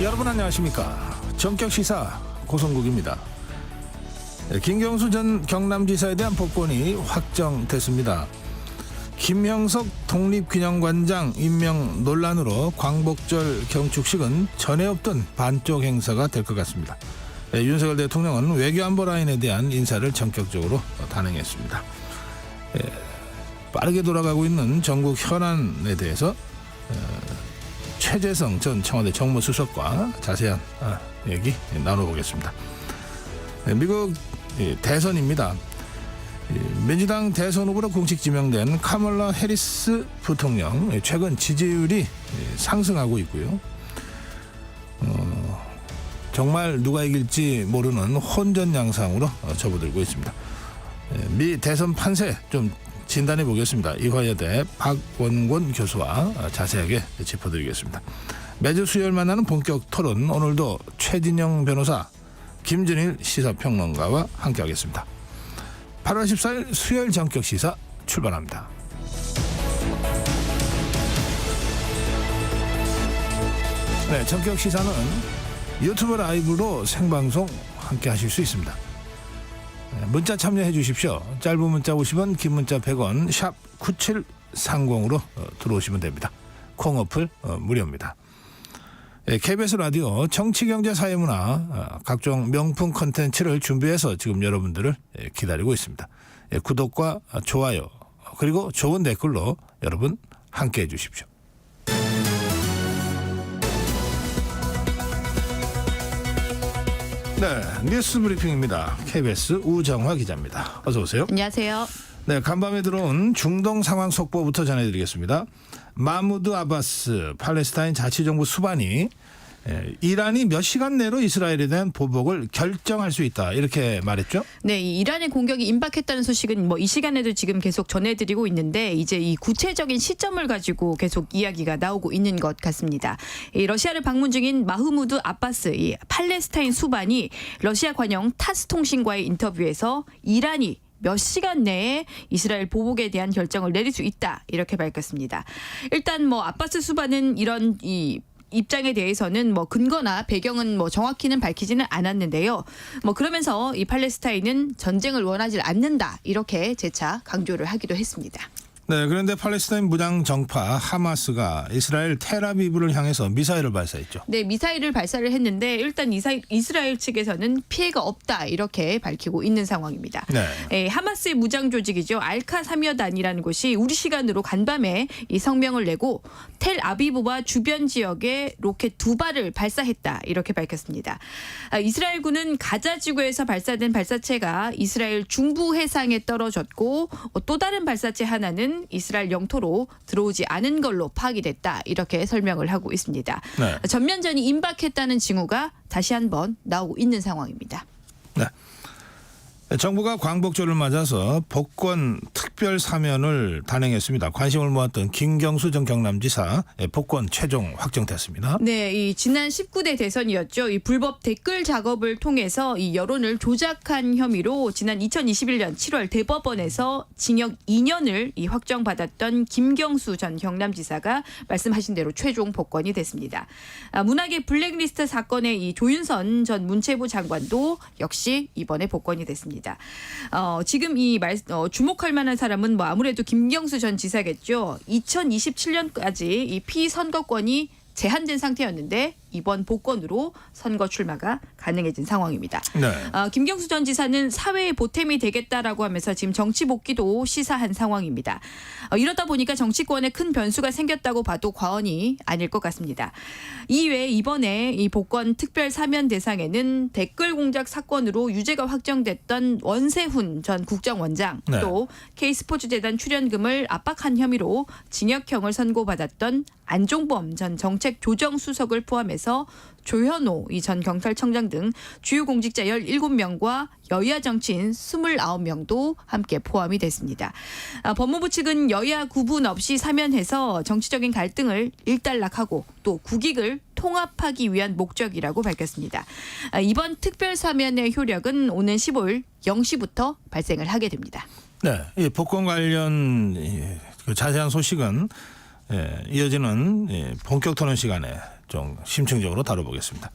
여러분 안녕하십니까. 전격시사 고성국입니다. 김경수 전 경남지사에 대한 복권이 확정됐습니다. 김형석 독립균형관장 임명 논란으로 광복절 경축식은 전에 없던 반쪽 행사가 될 것 같습니다. 윤석열 대통령은 외교안보 라인에 대한 인사를 전격적으로 단행했습니다. 빠르게 돌아가고 있는 전국 현안에 대해서 최재성 전 청와대 정무수석과 자세한 얘기 나눠보겠습니다. 미국 대선입니다. 민주당 대선 후보로 공식 지명된 카멀라 해리스 부통령 최근 지지율이 상승하고 있고요. 정말 누가 이길지 모르는 혼전 양상으로 접어들고 있습니다. 미 대선 판세 좀 진단해 보겠습니다. 이화여대 박원곤 교수와 자세하게 짚어드리겠습니다. 매주 수요일 만나는 본격 토론, 오늘도 최진영 변호사, 김준일 시사평론가와 함께하겠습니다. 8월 14일 수요일 전격 시사 출발합니다. 네, 전격 시사는 유튜브 라이브로 생방송 함께 하실 수 있습니다. 문자 참여해 주십시오. 짧은 문자 50원, 긴 문자 100원, 샵 9730으로 들어오시면 됩니다. 콩 어플 무료입니다. KBS 라디오 정치경제사회문화 각종 명품 콘텐츠를 준비해서 지금 여러분들을 기다리고 있습니다. 구독과 좋아요 그리고 좋은 댓글로 여러분 함께해 주십시오. 네, 뉴스 브리핑입니다. KBS 우정화 기자입니다. 어서 오세요. 안녕하세요. 네, 간밤에 들어온 중동 상황 속보부터 전해드리겠습니다. 마무드 아바스 팔레스타인 자치정부 수반이 이란이 몇 시간 내로 이스라엘에 대한 보복을 결정할 수 있다, 이렇게 말했죠? 네, 이 이란의 공격이 임박했다는 소식은 이 시간에도 지금 계속 전해드리고 있는데, 이제 이 구체적인 시점을 가지고 계속 이야기가 나오고 있는 것 같습니다. 이 러시아를 방문 중인 마흐무드 아바스 이 팔레스타인 수반이 러시아 관영 타스 통신과의 인터뷰에서 이란이 몇 시간 내에 이스라엘 보복에 대한 결정을 내릴 수 있다, 이렇게 밝혔습니다. 일단 아바스 수반은 이런 입장에 대해서는 근거나 배경은 정확히는 밝히지는 않았는데요. 그러면서 이 팔레스타인은 전쟁을 원하지 않는다, 이렇게 재차 강조를 하기도 했습니다. 네, 그런데 팔레스타인 무장 정파 하마스가 이스라엘 텔아비브를 향해서 미사일을 발사했죠. 네, 미사일을 발사를 했는데 일단 이스라엘 측에서는 피해가 없다, 이렇게 밝히고 있는 상황입니다. 네. 하마스의 무장 조직이죠. 알카 사미어단이라는 곳이 우리 시간으로 간밤에 이 성명을 내고 텔아비브와 주변 지역에 로켓 2발을 발사했다, 이렇게 밝혔습니다. 이스라엘군은 가자 지구에서 발사된 발사체가 이스라엘 중부 해상에 떨어졌고 또 다른 발사체 하나는 이스라엘 영토로 들어오지 않은 걸로 파악이 됐다, 이렇게 설명을 하고 있습니다. 네. 전면전이 임박했다는 징후가 다시 한번 나오고 있는 상황입니다. 네. 정부가 광복절을 맞아서 복권 특별 사면을 단행했습니다. 관심을 모았던 김경수 전 경남지사 복권 최종 확정됐습니다. 네, 이 지난 19대 대선이었죠. 이 불법 댓글 작업을 통해서 이 여론을 조작한 혐의로 지난 2021년 7월 대법원에서 징역 2년을 확정받았던 김경수 전 경남지사가 말씀하신 대로 최종 복권이 됐습니다. 문학의 블랙리스트 사건의 이 조윤선 전 문체부 장관도 역시 이번에 복권이 됐습니다. 지금 주목할 만한 사람은 아무래도 김경수 전 지사겠죠. 2027년까지 이 피선거권이 제한된 상태였는데 이번 복권으로 선거 출마가 가능해진 상황입니다. 네. 김경수 전 지사는 사회의 보탬이 되겠다라고 하면서 지금 정치 복귀도 시사한 상황입니다. 이러다 보니까 정치권에 큰 변수가 생겼다고 봐도 과언이 아닐 것 같습니다. 이외에 이번에 이 복권 특별 사면 대상에는 댓글 공작 사건으로 유죄가 확정됐던 원세훈 전 국정원장, 네. 또 K스포츠재단 출연금을 압박한 혐의로 징역형을 선고받았던 안종범 전 정책조정수석을 포함해서 조현오 전 경찰청장 등 주요 공직자 17명과 여야 정치인 29명도 함께 포함이 됐습니다. 법무부 측은 여야 구분 없이 사면해서 정치적인 갈등을 일단락하고 또 국익을 통합하기 위한 목적이라고 밝혔습니다. 이번 특별 사면의 효력은 오는 15일 0시부터 발생을 하게 됩니다. 네, 이 복권 관련 그 자세한 소식은 이어지는 본격 토론 시간에 좀 심층적으로 다뤄보겠습니다.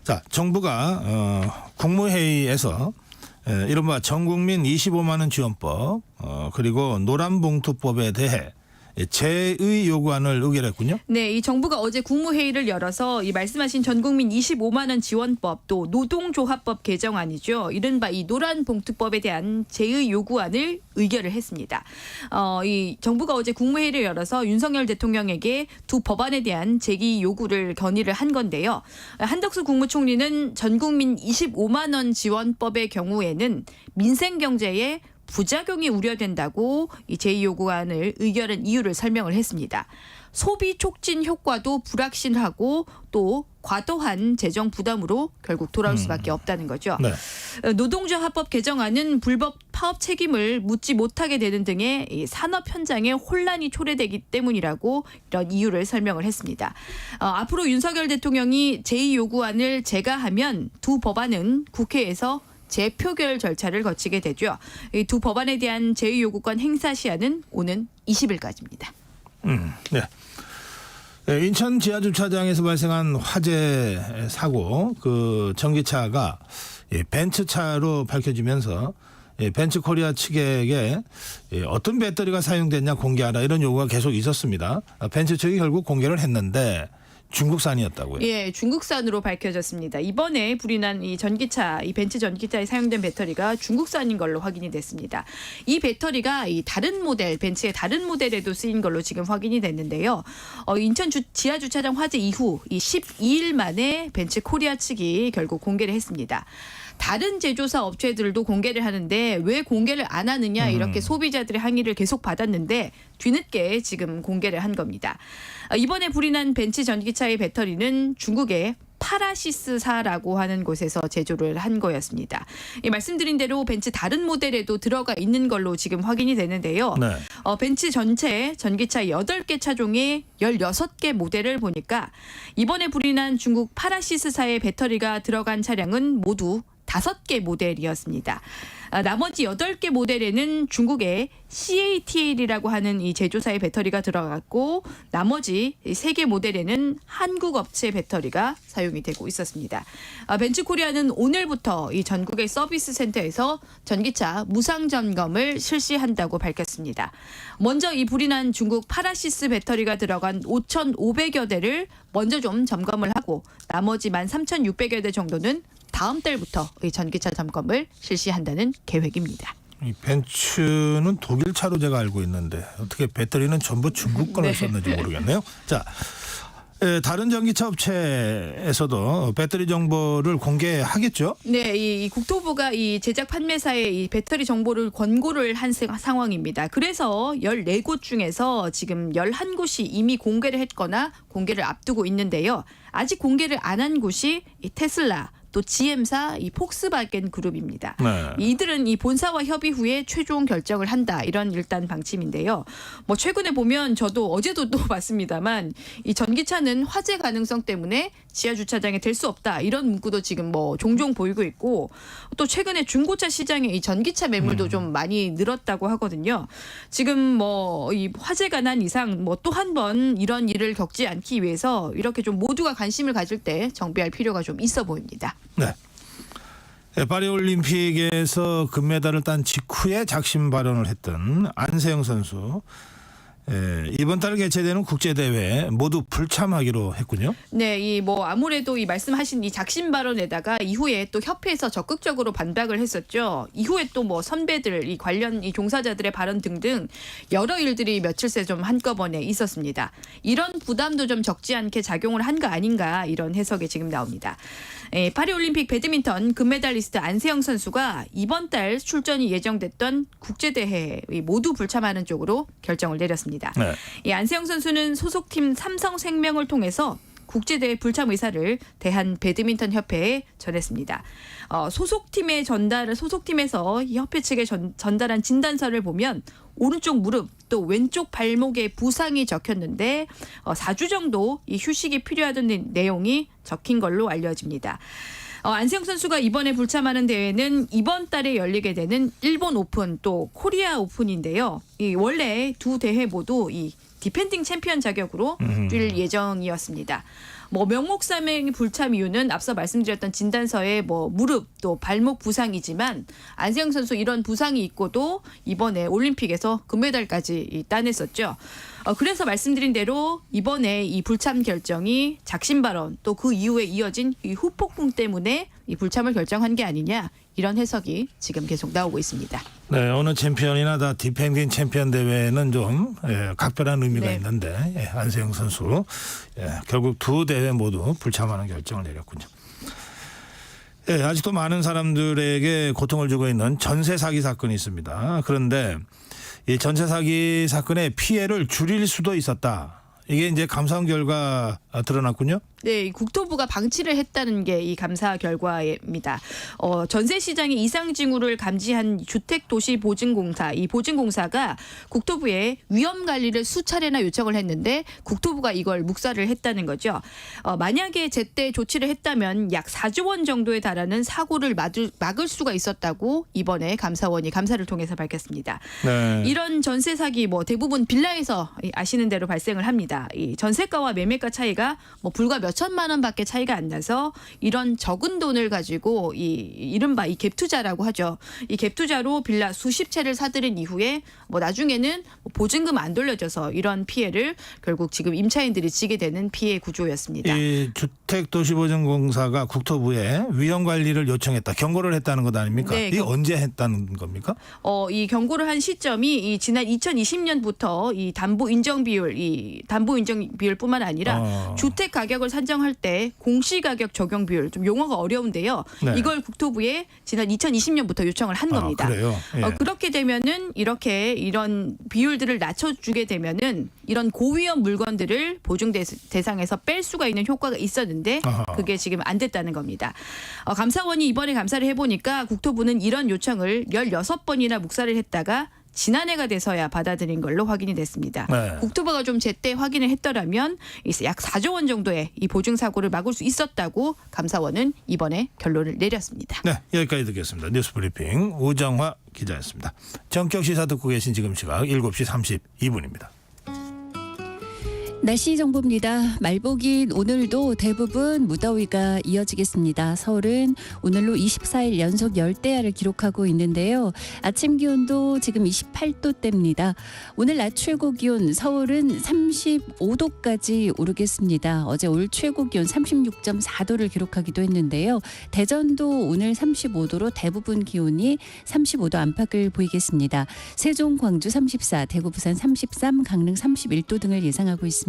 자, 정부가 국무회의에서 이른바 전국민 25만 원 지원법 그리고 노란봉투법에 대해 제의 요구안을 의결했군요. 네, 이 정부가 어제 국무회의를 열어서 이 말씀하신 전국민 25만 원 지원법 또 노동조합법 개정안이죠. 이른바 이 노란봉투법에 대한 제의 요구안을 의결을 했습니다. 이 정부가 어제 국무회의를 열어서 윤석열 대통령에게 두 법안에 대한 제기 요구를 건의를 한 건데요. 한덕수 국무총리는 전국민 25만 원 지원법의 경우에는 민생 경제에 부작용이 우려된다고 이 제2요구안을 의결한 이유를 설명을 했습니다. 소비 촉진 효과도 불확실하고 또 과도한 재정 부담으로 결국 돌아올 수밖에 없다는 거죠. 네. 노동조합법 개정안은 불법 파업 책임을 묻지 못하게 되는 등의 이 산업 현장에 혼란이 초래되기 때문이라고 이런 이유를 설명을 했습니다. 앞으로 윤석열 대통령이 제2요구안을 제가하면 두 법안은 국회에서 재표결 절차를 거치게 되죠. 이 두 법안에 대한 제의 요구권 행사 시한은 오는 20일까지입니다. 네. 인천 지하주차장에서 발생한 화재 사고, 그 전기차가 벤츠차로 밝혀지면서 벤츠코리아 측에게 어떤 배터리가 사용됐냐 공개하라 이런 요구가 계속 있었습니다. 벤츠 측이 결국 공개를 했는데 중국산이었다고요? 예, 중국산으로 밝혀졌습니다. 이번에 불이 난 이 전기차, 이 벤츠 전기차에 사용된 배터리가 중국산인 걸로 확인이 됐습니다. 이 배터리가 이 다른 모델, 벤츠의 다른 모델에도 쓰인 걸로 지금 확인이 됐는데요. 인천 지하주차장 화재 이후 이 12일 만에 벤츠 코리아 측이 결국 공개를 했습니다. 다른 제조사 업체들도 공개를 하는데 왜 공개를 안 하느냐 이렇게 소비자들의 항의를 계속 받았는데 뒤늦게 지금 공개를 한 겁니다. 이번에 불이 난 벤츠 전기차의 배터리는 중국의 파라시스사라고 하는 곳에서 제조를 한 거였습니다. 말씀드린 대로 벤츠 다른 모델에도 들어가 있는 걸로 지금 확인이 되는데요. 네. 벤츠 전체 전기차 8개 차종의 16개 모델을 보니까 이번에 불이 난 중국 파라시스사의 배터리가 들어간 차량은 모두 5개 모델이었습니다. 나머지 8개 모델에는 중국의 CATL이라고 하는 이 제조사의 배터리가 들어갔고 나머지 3개 모델에는 한국 업체 배터리가 사용이 되고 있었습니다. 벤츠코리아는 오늘부터 이 전국의 서비스 센터에서 전기차 무상 점검을 실시한다고 밝혔습니다. 먼저 이 불이 난 중국 파라시스 배터리가 들어간 5,500여 대를 먼저 좀 점검을 하고 나머지 13,600여 대 정도는 다음 달부터 이 전기차 점검을 실시한다는 계획입니다. 이 벤츠는 독일 차로 제가 알고 있는데 어떻게 배터리는 전부 중국 거를 썼는지 모르겠네요. 자, 다른 전기차 업체에서도 배터리 정보를 공개하겠죠? 네, 이 국토부가 이 제작 판매사에 이 배터리 정보를 권고를 한 상황입니다. 그래서 14곳 중에서 지금 11곳이 이미 공개를 했거나 공개를 앞두고 있는데요. 아직 공개를 안 한 곳이 이 테슬라, 또 GM사, 이 폭스바겐 그룹입니다. 네. 이들은 이 본사와 협의 후에 최종 결정을 한다. 이런 일단 방침인데요. 최근에 보면 저도 어제도 또 봤습니다만 이 전기차는 화재 가능성 때문에 지하 주차장에 될 수 없다. 이런 문구도 지금 종종 보이고 있고 또 최근에 중고차 시장에 이 전기차 매물도 좀 많이 늘었다고 하거든요. 지금 이 화재가 난 이상 또 한 번 이런 일을 겪지 않기 위해서 이렇게 좀 모두가 관심을 가질 때 정비할 필요가 좀 있어 보입니다. 네. 파리올림픽에서 금메달을 딴 직후에 작심 발언을 했던 안세영 선수. 이번 달 개최되는 국제대회에 모두 불참하기로 했군요. 네, 아무래도 이 말씀하신 이 작심 발언에다가 이후에 또 협회에서 적극적으로 반박을 했었죠. 이후에 또 선배들, 이 관련 이 종사자들의 발언 등등 여러 일들이 며칠 새 좀 한꺼번에 있었습니다. 이런 부담도 좀 적지 않게 작용을 한 거 아닌가 이런 해석이 지금 나옵니다. 파리올림픽 배드민턴 금메달리스트 안세영 선수가 이번 달 출전이 예정됐던 국제대회에 모두 불참하는 쪽으로 결정을 내렸습니다. 네. 이 안세영 선수는 소속팀 삼성생명을 통해서 국제대회 불참 의사를 대한 배드민턴 협회에 전했습니다. 소속팀에서 이 협회 측에 전달한 진단서를 보면 오른쪽 무릎 또 왼쪽 발목에 부상이 적혔는데 4주 정도 이 휴식이 필요하다는 내용이 적힌 걸로 알려집니다. 안세영 선수가 이번에 불참하는 대회는 이번 달에 열리게 되는 일본 오픈 또 코리아 오픈인데요. 원래 두 대회 모두 이 디펜딩 챔피언 자격으로 뛸 예정이었습니다. 명목사명이 불참 이유는 앞서 말씀드렸던 진단서에 무릎 또 발목 부상이지만 안세영 선수 이런 부상이 있고도 이번에 올림픽에서 금메달까지 따냈었죠. 그래서 말씀드린 대로 이번에 이 불참 결정이 작심 발언 또 그 이후에 이어진 이 후폭풍 때문에 이 불참을 결정한 게 아니냐 이런 해석이 지금 계속 나오고 있습니다. 네, 어느 챔피언이나 다 디펜딩 챔피언 대회는 좀 각별한 의미가 네. 있는데 안세영 선수 결국 두 대회 모두 불참하는 결정을 내렸군요. 아직도 많은 사람들에게 고통을 주고 있는 전세 사기 사건이 있습니다. 그런데 이 전세 사기 사건의 피해를 줄일 수도 있었다. 이게 이제 감사원 결과 드러났군요. 네, 국토부가 방치를 했다는 게 이 감사 결과입니다. 전세 시장의 이상 징후를 감지한 주택도시보증공사, 이 보증공사가 국토부에 위험 관리를 수차례나 요청을 했는데 국토부가 이걸 묵살을 했다는 거죠. 만약에 제때 조치를 했다면 약 4조 원 정도에 달하는 사고를 막을 수가 있었다고 이번에 감사원이 감사를 통해서 밝혔습니다. 네. 이런 전세 사기 대부분 빌라에서 아시는 대로 발생을 합니다. 이 전세가와 매매가 차이가 불과 몇 천만 원밖에 차이가 안 나서 이런 적은 돈을 가지고 이른바 이 갭투자라고 하죠. 이 갭투자로 빌라 수십 채를 사들인 이후에 나중에는 보증금 안 돌려줘서 이런 피해를 결국 지금 임차인들이 지게 되는 피해 구조였습니다. 이 주택도시보증공사가 국토부에 위험 관리를 요청했다, 경고를 했다는 것 아닙니까? 네, 이게 언제 했다는 겁니까? 이 경고를 한 시점이 지난 2020년부터 이 담보 인정 비율뿐만 아니라 주택 가격을 산정할 때 공시가격 적용 비율, 좀 용어가 어려운데요. 네. 이걸 국토부에 지난 2020년부터 요청을 한 겁니다. 그래요? 예. 그렇게 되면은 이런 비율들을 낮춰주게 되면은 이런 고위험 물건들을 보증 대상에서 뺄 수가 있는 효과가 있었는데 그게 지금 안 됐다는 겁니다. 감사원이 이번에 감사를 해보니까 국토부는 이런 요청을 16번이나 묵살을 했다가 지난해가 돼서야 받아들인 걸로 확인이 됐습니다. 네. 국토부가 좀 제때 확인을 했더라면 약 4조 원 정도의 이 보증사고를 막을 수 있었다고 감사원은 이번에 결론을 내렸습니다. 네, 여기까지 듣겠습니다. 뉴스브리핑 우정화 기자였습니다. 전격 시사 듣고 계신 지금 시각 7시 32분입니다. 날씨 정보입니다. 말복인 오늘도 대부분 무더위가 이어지겠습니다. 서울은 오늘로 24일 연속 열대야를 기록하고 있는데요. 아침 기온도 지금 28도대입니다. 오늘 낮 최고 기온 서울은 35도까지 오르겠습니다. 어제 올 최고 기온 36.4도를 기록하기도 했는데요. 대전도 오늘 35도로 대부분 기온이 35도 안팎을 보이겠습니다. 세종, 광주 34, 대구, 부산 33, 강릉 31도 등을 예상하고 있습니다.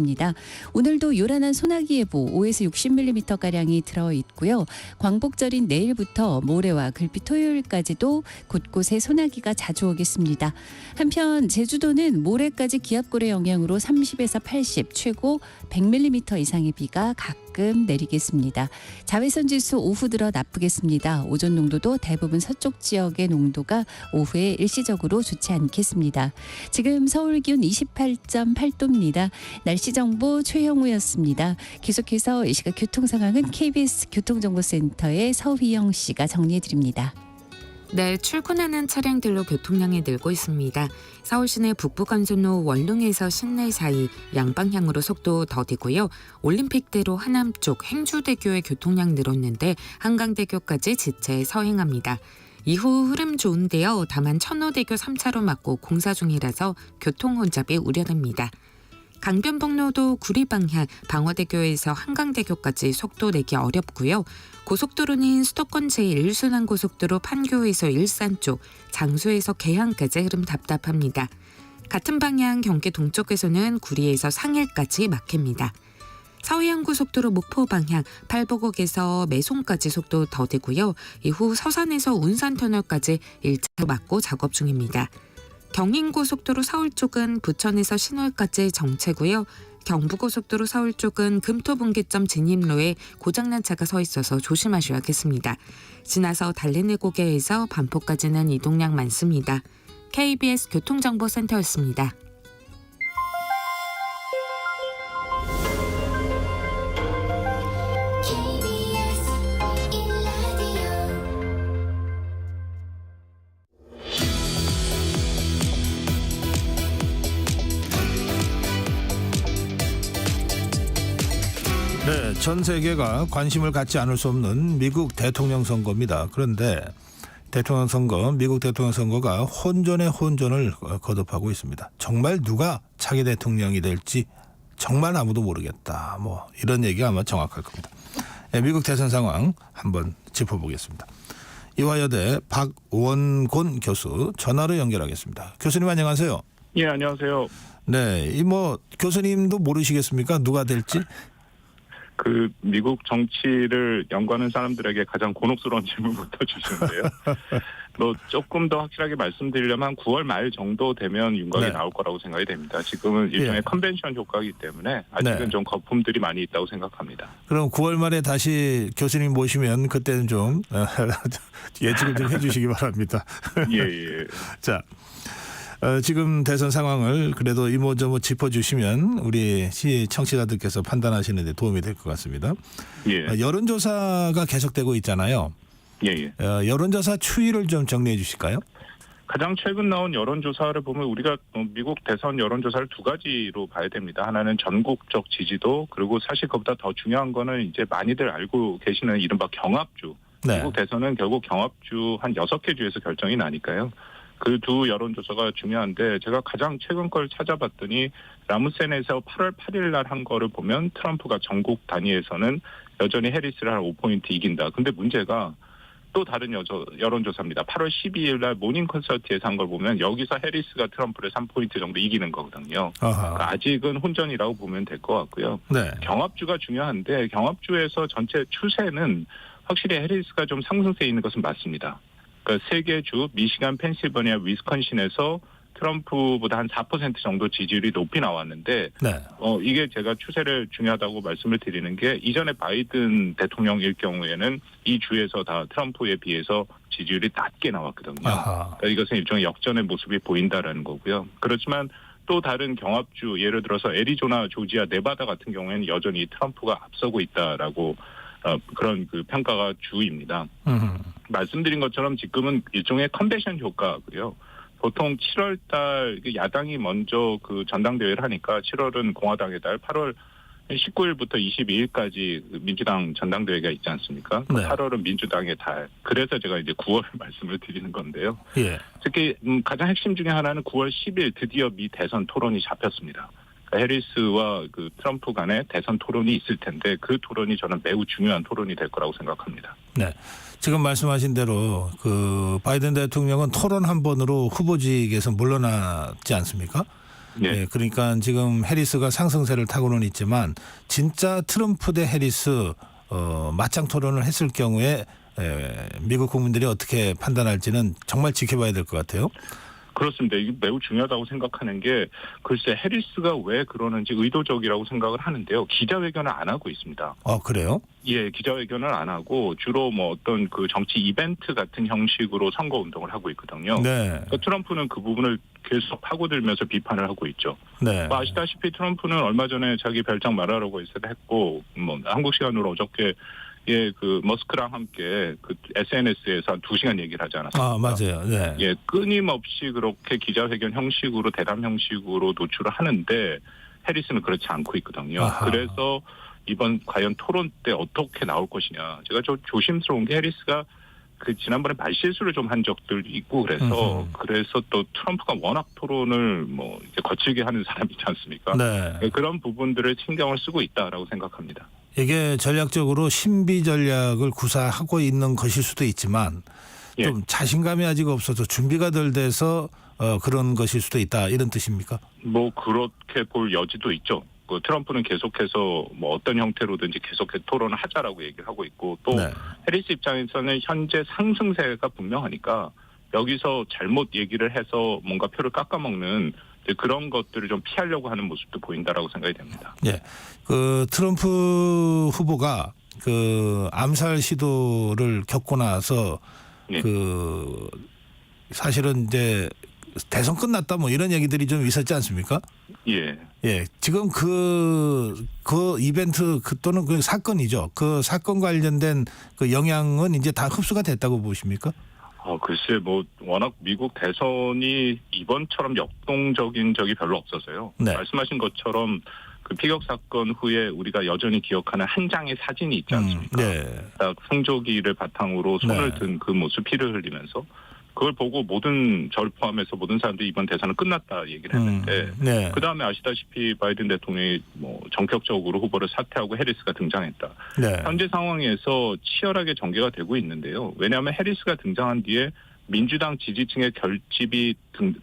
오늘도 요란한 소나기 예보 5에서 60mm가량이 들어있고요. 광복절인 내일부터 모레와 글빛 토요일까지도 곳곳에 소나기가 자주 오겠습니다. 한편 제주도는 모레까지 기압골의 영향으로 30에서 80, 최고 100mm 이상의 비가 가끔 내리겠습니다. 자외선 지수 오후 들어 나쁘겠습니다. 오존 농도도 대부분 서쪽 지역의 농도가 오후에 일시적으로 좋지 않겠습니다. 지금 서울 기온 28.8도입니다. 날씨 정보 최형우였습니다. 계속해서 이 시각 교통 상황은 KBS 교통정보센터의 서휘영 씨가 정리해 드립니다. 네, 출근하는 차량들로 교통량이 늘고 있습니다. 서울 시내 북부간선로 원릉에서 신내 사이 양방향으로 속도 더디고요. 올림픽대로 하남 쪽 행주대교의 교통량 늘었는데 한강대교까지 지체 서행합니다. 이후 흐름 좋은데요. 다만 천호대교 3차로 막고 공사 중이라서 교통 혼잡이 우려됩니다. 강변북로도 구리방향 방화대교에서 한강대교까지 속도 내기 어렵고요. 고속도로는 수도권 제1순환고속도로 판교에서 일산 쪽, 장수에서 계양까지 흐름 답답합니다. 같은 방향 경기 동쪽에서는 구리에서 상일까지 막힙니다. 서해안고속도로 목포 방향 팔보곡에서 매송까지 속도 더디고요. 이후 서산에서 운산터널까지 1차로 막고 작업 중입니다. 경인고속도로 서울 쪽은 부천에서 신월까지 정체고요. 경부고속도로 서울 쪽은 금토분기점 진입로에 고장난 차가 서 있어서 조심하셔야겠습니다. 지나서 달래내고개에서 반포까지는 이동량 많습니다. KBS 교통정보센터였습니다. 전 세계가 관심을 갖지 않을 수 없는 미국 대통령 선거입니다. 그런데 미국 대통령 선거가 혼전의 혼전을 거듭하고 있습니다. 정말 누가 차기 대통령이 될지 정말 아무도 모르겠다. 뭐 이런 얘기가 아마 정확할 겁니다. 미국 대선 상황 한번 짚어보겠습니다. 이화여대 박원곤 교수 전화로 연결하겠습니다. 교수님 안녕하세요. 예, 안녕하세요. 네, 이 뭐 교수님도 모르시겠습니까? 누가 될지? 그 미국 정치를 연구하는 사람들에게 가장 곤혹스러운 질문부터 주시는데요. 조금 더 확실하게 말씀드리려면 9월 말 정도 되면 윤곽이 네. 나올 거라고 생각이 됩니다. 지금은 일종의 예. 컨벤션 효과이기 때문에 아직은 네. 좀 거품들이 많이 있다고 생각합니다. 그럼 9월 말에 다시 교수님 모시면 그때는 좀 예측을 좀 해주시기 바랍니다. 예, 예. 자, 지금 대선 상황을 그래도 이모저모 짚어주시면 우리 청취자들께서 판단하시는 데 도움이 될 것 같습니다. 예, 여론조사가 계속되고 있잖아요. 예, 예. 여론조사 추이를 좀 정리해 주실까요? 가장 최근 나온 여론조사를 보면 우리가 미국 대선 여론조사를 두 가지로 봐야 됩니다. 하나는 전국적 지지도, 그리고 사실 그보다 더 중요한 거는 이제 많이들 알고 계시는 이른바 경합주. 네. 미국 대선은 결국 경합주 한 6개 주에서 결정이 나니까요. 그 두 여론조사가 중요한데 제가 가장 최근 걸 찾아봤더니 라무센에서 8월 8일 날 한 거를 보면 트럼프가 전국 단위에서는 여전히 해리스를 한 5포인트 이긴다. 근데 문제가 또 다른 여론조사입니다. 8월 12일 날 모닝 컨설트에서 한 걸 보면 여기서 해리스가 트럼프를 3포인트 정도 이기는 거거든요. 그러니까 아직은 혼전이라고 보면 될 것 같고요. 네. 경합주가 중요한데 경합주에서 전체 추세는 확실히 해리스가 좀 상승세에 있는 것은 맞습니다. 그러니까 세 개 주 미시간, 펜실버니아, 위스콘신에서 트럼프보다 한 4% 정도 지지율이 높이 나왔는데 네. 이게 제가 추세를 중요하다고 말씀을 드리는 게 이전에 바이든 대통령일 경우에는 이 주에서 다 트럼프에 비해서 지지율이 낮게 나왔거든요. 그러니까 이것은 일종의 역전의 모습이 보인다라는 거고요. 그렇지만 또 다른 경합주 예를 들어서 애리조나, 조지아, 네바다 같은 경우에는 여전히 트럼프가 앞서고 있다라고 그런 그 평가가 주입니다. 말씀드린 것처럼 지금은 일종의 컨벤션 효과고요. 보통 7월 달 야당이 먼저 그 전당대회를 하니까 7월은 공화당의 달, 8월 19일부터 22일까지 민주당 전당대회가 있지 않습니까? 네. 8월은 민주당의 달. 그래서 제가 이제 9월 말씀을 드리는 건데요. 예. 특히 가장 핵심 중에 하나는 9월 10일 드디어 미 대선 토론이 잡혔습니다. 해리스와 그 트럼프 간의 대선 토론이 있을 텐데 그 토론이 저는 매우 중요한 토론이 될 거라고 생각합니다. 네. 지금 말씀하신 대로 그 바이든 대통령은 토론 한 번으로 후보직에서 물러났지 않습니까? 예. 네, 그러니까 지금 해리스가 상승세를 타고는 있지만 진짜 트럼프 대 해리스 맞짱 토론을 했을 경우에 미국 국민들이 어떻게 판단할지는 정말 지켜봐야 될 것 같아요. 그렇습니다. 이게 매우 중요하다고 생각하는 게 글쎄 해리스가 왜 그러는지 의도적이라고 생각을 하는데요. 기자회견을 안 하고 있습니다. 그래요? 예, 기자회견을 안 하고 주로 뭐 어떤 그 정치 이벤트 같은 형식으로 선거 운동을 하고 있거든요. 네. 그러니까 트럼프는 그 부분을 계속 파고들면서 비판을 하고 있죠. 네. 뭐 아시다시피 트럼프는 얼마 전에 자기 별장 말하라고 했고 뭐 한국 시간으로 어저께 그 머스크랑 함께 그 SNS에서 한 2시간 얘기를 하지 않았습니까? 맞아요. 네. 예, 끊임없이 그렇게 기자회견 형식으로 대담 형식으로 노출을 하는데 해리스는 그렇지 않고 있거든요. 아하. 그래서 이번 과연 토론 때 어떻게 나올 것이냐. 제가 좀 조심스러운 게 해리스가 그 지난번에 말실수를 좀 한 적들이 있고 그래서 또 트럼프가 워낙 토론을 뭐 이제 거칠게 하는 사람이지 않습니까? 네. 그런 부분들을 신경을 쓰고 있다라고 생각합니다. 이게 전략적으로 신비 전략을 구사하고 있는 것일 수도 있지만 예. 좀 자신감이 아직 없어서 준비가 덜 돼서 그런 것일 수도 있다 이런 뜻입니까? 뭐 그렇게 볼 여지도 있죠. 그 트럼프는 계속해서 뭐 어떤 형태로든지 계속해서 토론을 하자라고 얘기를 하고 있고 또 네. 해리스 입장에서는 현재 상승세가 분명하니까 여기서 잘못 얘기를 해서 뭔가 표를 깎아먹는 그런 것들을 좀 피하려고 하는 모습도 보인다라고 생각이 됩니다. 예. 그 트럼프 후보가 그 암살 시도를 겪고 나서 예. 그 사실은 이제 대선 끝났다 뭐 이런 얘기들이 좀 있었지 않습니까? 예. 예. 지금 그 이벤트 또는 그 사건이죠. 그 사건 관련된 그 영향은 이제 다 흡수가 됐다고 보십니까? 글쎄 뭐 워낙 미국 대선이 이번처럼 역동적인 적이 별로 없어서요. 네. 말씀하신 것처럼 그 피격 사건 후에 우리가 여전히 기억하는 한 장의 사진이 있지 않습니까? 네. 딱 성조기를 바탕으로 손을 네. 든 그 모습, 피를 흘리면서 그걸 보고 저를 포함해서 모든 사람들이 이번 대선은 끝났다 얘기를 했는데 네. 그 다음에 아시다시피 바이든 대통령이 전격적으로 후보를 사퇴하고 해리스가 등장했다. 네. 현재 상황에서 치열하게 전개가 되고 있는데요. 왜냐하면 해리스가 등장한 뒤에 민주당 지지층의 결집이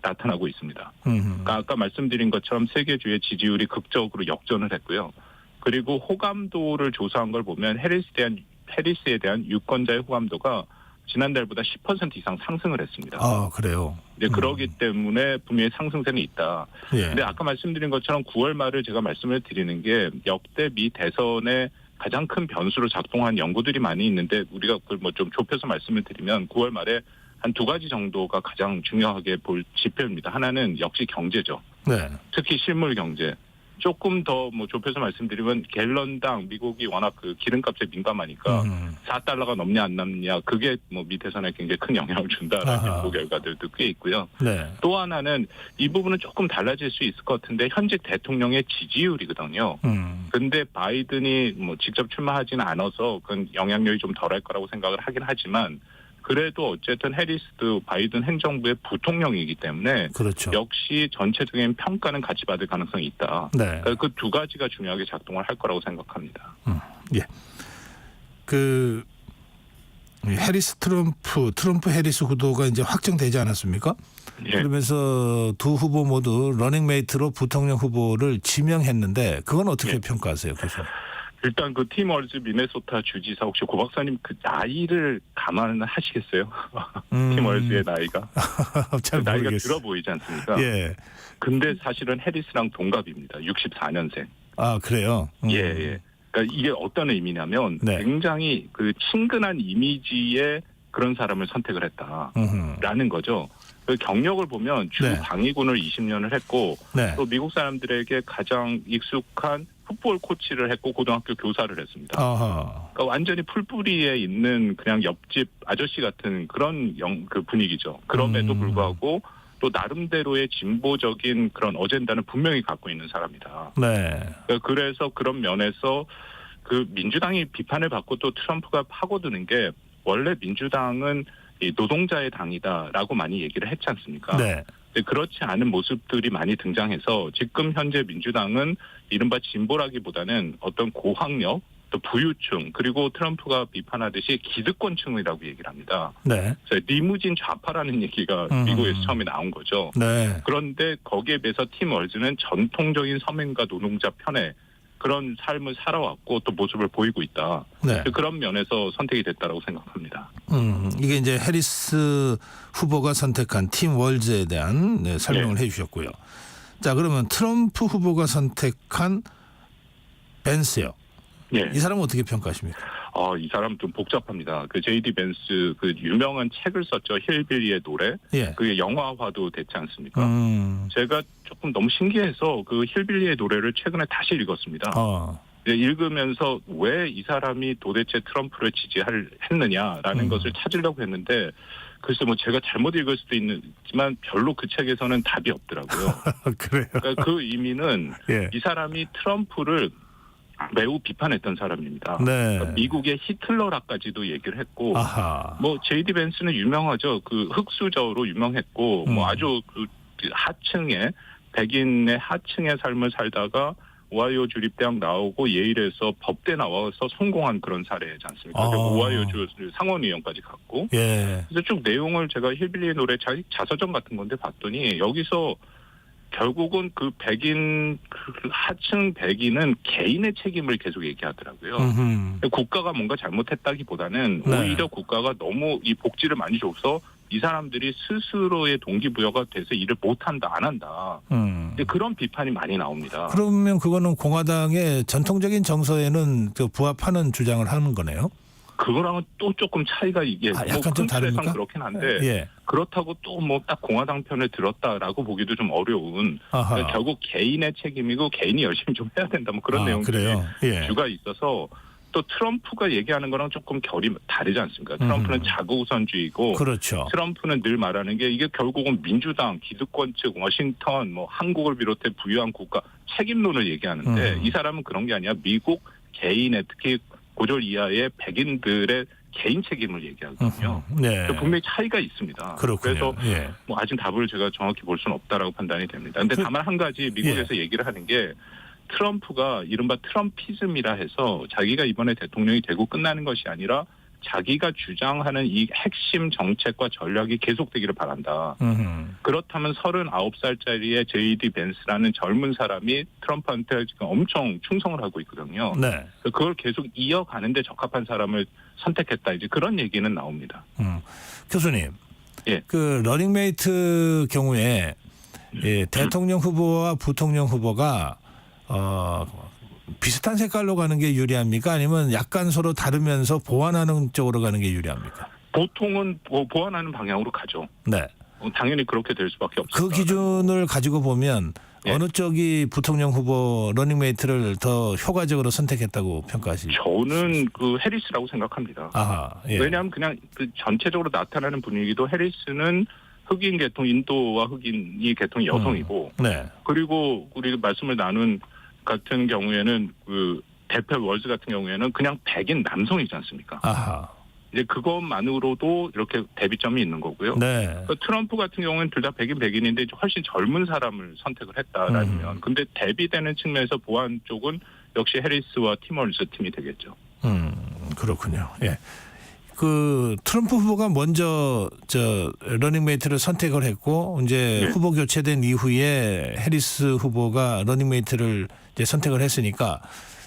나타나고 있습니다. 그러니까 아까 말씀드린 것처럼 세계주의 지지율이 극적으로 역전을 했고요. 그리고 호감도를 조사한 걸 보면 해리스에 대한 유권자의 호감도가 지난달보다 10% 이상 상승을 했습니다. 아, 그래요. 네, 그러기 때문에 분명히 상승세는 있다. 예. 근데 아까 말씀드린 것처럼 9월 말을 제가 말씀을 드리는 게 역대 미 대선의 가장 큰 변수로 작동한 연구들이 많이 있는데 우리가 그걸 좀 좁혀서 말씀을 드리면 9월 말에 한 두 가지 정도가 가장 중요하게 볼 지표입니다. 하나는 역시 경제죠. 네. 특히 실물 경제. 조금 더 좁혀서 말씀드리면 갤런당 미국이 워낙 그 기름값에 민감하니까 4달러가 넘냐 안 넘냐 그게 미 대선에 굉장히 큰 영향을 준다라는 아하. 연구 결과들도 꽤 있고요. 네. 또 하나는 이 부분은 조금 달라질 수 있을 것 같은데 현직 대통령의 지지율이거든요. 근데 바이든이 직접 출마하지는 않아서 그건 영향력이 좀 덜할 거라고 생각을 하긴 하지만 그래도 어쨌든 해리스도 바이든 행정부의 부통령이기 때문에 그렇죠. 역시 전체적인 평가는 같이 받을 가능성이 있다. 네. 그 두 가지가 중요하게 작동을 할 거라고 생각합니다. 예. 그 해리스 트럼프 해리스 후보가 이제 확정되지 않았습니까? 예. 그러면서 두 후보 모두 러닝메이트로 부통령 후보를 지명했는데 그건 어떻게 예. 평가하세요, 교수님? 일단 그 팀 월즈 미네소타 주지사 혹시 고 박사님 그 나이를 감안하시겠어요? 팀 월즈의 나이가 잘 나이가 모르겠어요. 들어 보이지 않습니까? 예. 근데 사실은 해리스랑 동갑입니다. 64년생. 아, 그래요? 예. 그러니까 이게 어떤 의미냐면 네. 굉장히 그 친근한 이미지의 그런 사람을 선택을 했다라는 거죠. 그 경력을 보면 주 네. 방위군을 20년을 했고 네. 또 미국 사람들에게 가장 익숙한 풋볼 코치를 했고 고등학교 교사를 했습니다. 아하. 그러니까 완전히 풀뿌리에 있는 그냥 옆집 아저씨 같은 그런 그 분위기죠. 그럼에도 불구하고 또 나름대로의 진보적인 그런 어젠다는 분명히 갖고 있는 사람이다. 네. 그래서 그런 면에서 그 민주당이 비판을 받고 또 트럼프가 파고드는 게 원래 민주당은 이 노동자의 당이다라고 많이 얘기를 했지 않습니까? 네. 그렇지 않은 모습들이 많이 등장해서 지금 현재 민주당은 이른바 진보라기보다는 어떤 고학력 또 부유층 그리고 트럼프가 비판하듯이 기득권층이라고 얘기를 합니다. 네. 그래서 리무진 좌파라는 얘기가 미국에서 처음에 나온 거죠. 네. 그런데 거기에 비해서 팀 월즈는 전통적인 서민과 노동자 편에 그런 삶을 살아왔고 또 모습을 보이고 있다. 네. 그런 면에서 선택이 됐다라고 생각합니다. 이게 이제 해리스 후보가 선택한 팀 월즈에 대한 설명을 해주셨고요. 자, 그러면 트럼프 후보가 선택한 벤스요. 예. 이 사람은 어떻게 평가하십니까? 이 사람 좀 복잡합니다. 그 J.D. 벤스 그 유명한 책을 썼죠. 힐빌리의 노래. 예. 그게 영화화도 됐지 않습니까? 제가 조금 너무 신기해서 그 힐빌리의 노래를 최근에 다시 읽었습니다. 읽으면서 왜 이 사람이 도대체 트럼프를 지지했느냐라는 것을 찾으려고 했는데 글쎄 제가 잘못 읽을 수도 있지만 별로 그 책에서는 답이 없더라고요. 그래요. 그러니까 그 의미는 예. 이 사람이 트럼프를 매우 비판했던 사람입니다. 네. 그러니까 미국의 히틀러라까지도 얘기를 했고, 아하. J.D. 벤스는 유명하죠. 그 흑수저로 유명했고, 아주 그 하층의 백인의 하층의 삶을 살다가 오하이오 주립대학 나오고 예일에서 법대 나와서 성공한 그런 사례지 않습니까? 그리고 오하이오주 상원의원까지 갔고, 예. 그래서 쭉 내용을 제가 힐빌리의 노래 자서전 같은 건데 봤더니 여기서 결국은 그 백인 그 하층 백인은 개인의 책임을 계속 얘기하더라고요. 국가가 뭔가 잘못했다기보다는 네. 오히려 국가가 너무 이 복지를 많이 줘서 이 사람들이 스스로의 동기부여가 돼서 일을 못한다, 안 한다. 근데 그런 비판이 많이 나옵니다. 그러면 그거는 공화당의 전통적인 정서에는 부합하는 주장을 하는 거네요. 그거랑은 또 조금 차이가 이게 약간 좀 다릅니까? 그렇긴 한데 예. 그렇다고 또 딱 공화당 편을 들었다라고 보기도 좀 어려운 그러니까 결국 개인의 책임이고 개인이 열심히 좀 해야 된다 그런 내용들이 그래요? 예. 주가 있어서 또 트럼프가 얘기하는 거랑 조금 결이 다르지 않습니까? 트럼프는 자국우선주의고 그렇죠. 트럼프는 늘 말하는 게 이게 결국은 민주당, 기득권 측, 워싱턴, 한국을 비롯해 부유한 국가 책임론을 얘기하는데 이 사람은 그런 게 아니라 미국 개인의 특히 고졸 이하의 백인들의 개인 책임을 얘기하거든요. 네. 분명히 차이가 있습니다. 그렇군요. 그래서 예. 뭐 아직 답을 제가 정확히 볼 수는 없다라고 판단이 됩니다. 근데 다만 한 가지 미국에서 얘기를 하는 게 트럼프가 이른바 트럼피즘이라 해서 자기가 이번에 대통령이 되고 끝나는 것이 아니라 자기가 주장하는 이 핵심 정책과 전략이 계속되기를 바란다. 그렇다면 39살짜리의 J.D. 벤스라는 젊은 사람이 트럼프한테 지금 엄청 충성을 하고 있거든요. 네. 그걸 계속 이어가는데 적합한 사람을 선택했다. 이제 그런 얘기는 나옵니다. 교수님, 예. 그 러닝메이트 경우에 대통령 후보와 부통령 후보가 비슷한 색깔로 가는 게 유리합니까? 아니면 약간 서로 다르면서 보완하는 쪽으로 가는 게 유리합니까? 보통은 보완하는 방향으로 가죠. 네. 당연히 그렇게 될 수밖에 없습니다. 그 기준을 가지고 보면 예. 어느 쪽이 부통령 후보 러닝메이트를 더 효과적으로 선택했다고 평가하시죠? 저는 그 해리스라고 생각합니다. 아하, 예. 왜냐하면 그냥 그 전체적으로 나타나는 분위기도 해리스는 흑인 계통 인도와 흑인이 계통이 여성이고 네. 그리고 우리 말씀을 나눈 같은 경우에는 그 대표 월즈 같은 경우에는 그냥 백인 남성이지 않습니까? 아하. 이제 그것만으로도 이렇게 대비점이 있는 거고요. 네. 그러니까 트럼프 같은 경우는 둘 다 백인인데 훨씬 젊은 사람을 선택을 했다라면 근데 대비되는 측면에서 보완 쪽은 역시 해리스와 팀 월즈 팀이 되겠죠. 그렇군요. 예. 그 트럼프 후보가 먼저 러닝메이트를 선택을 했고 이제 예. 후보 교체된 이후에 해리스 후보가 러닝메이트를 이제 선택을 했으니까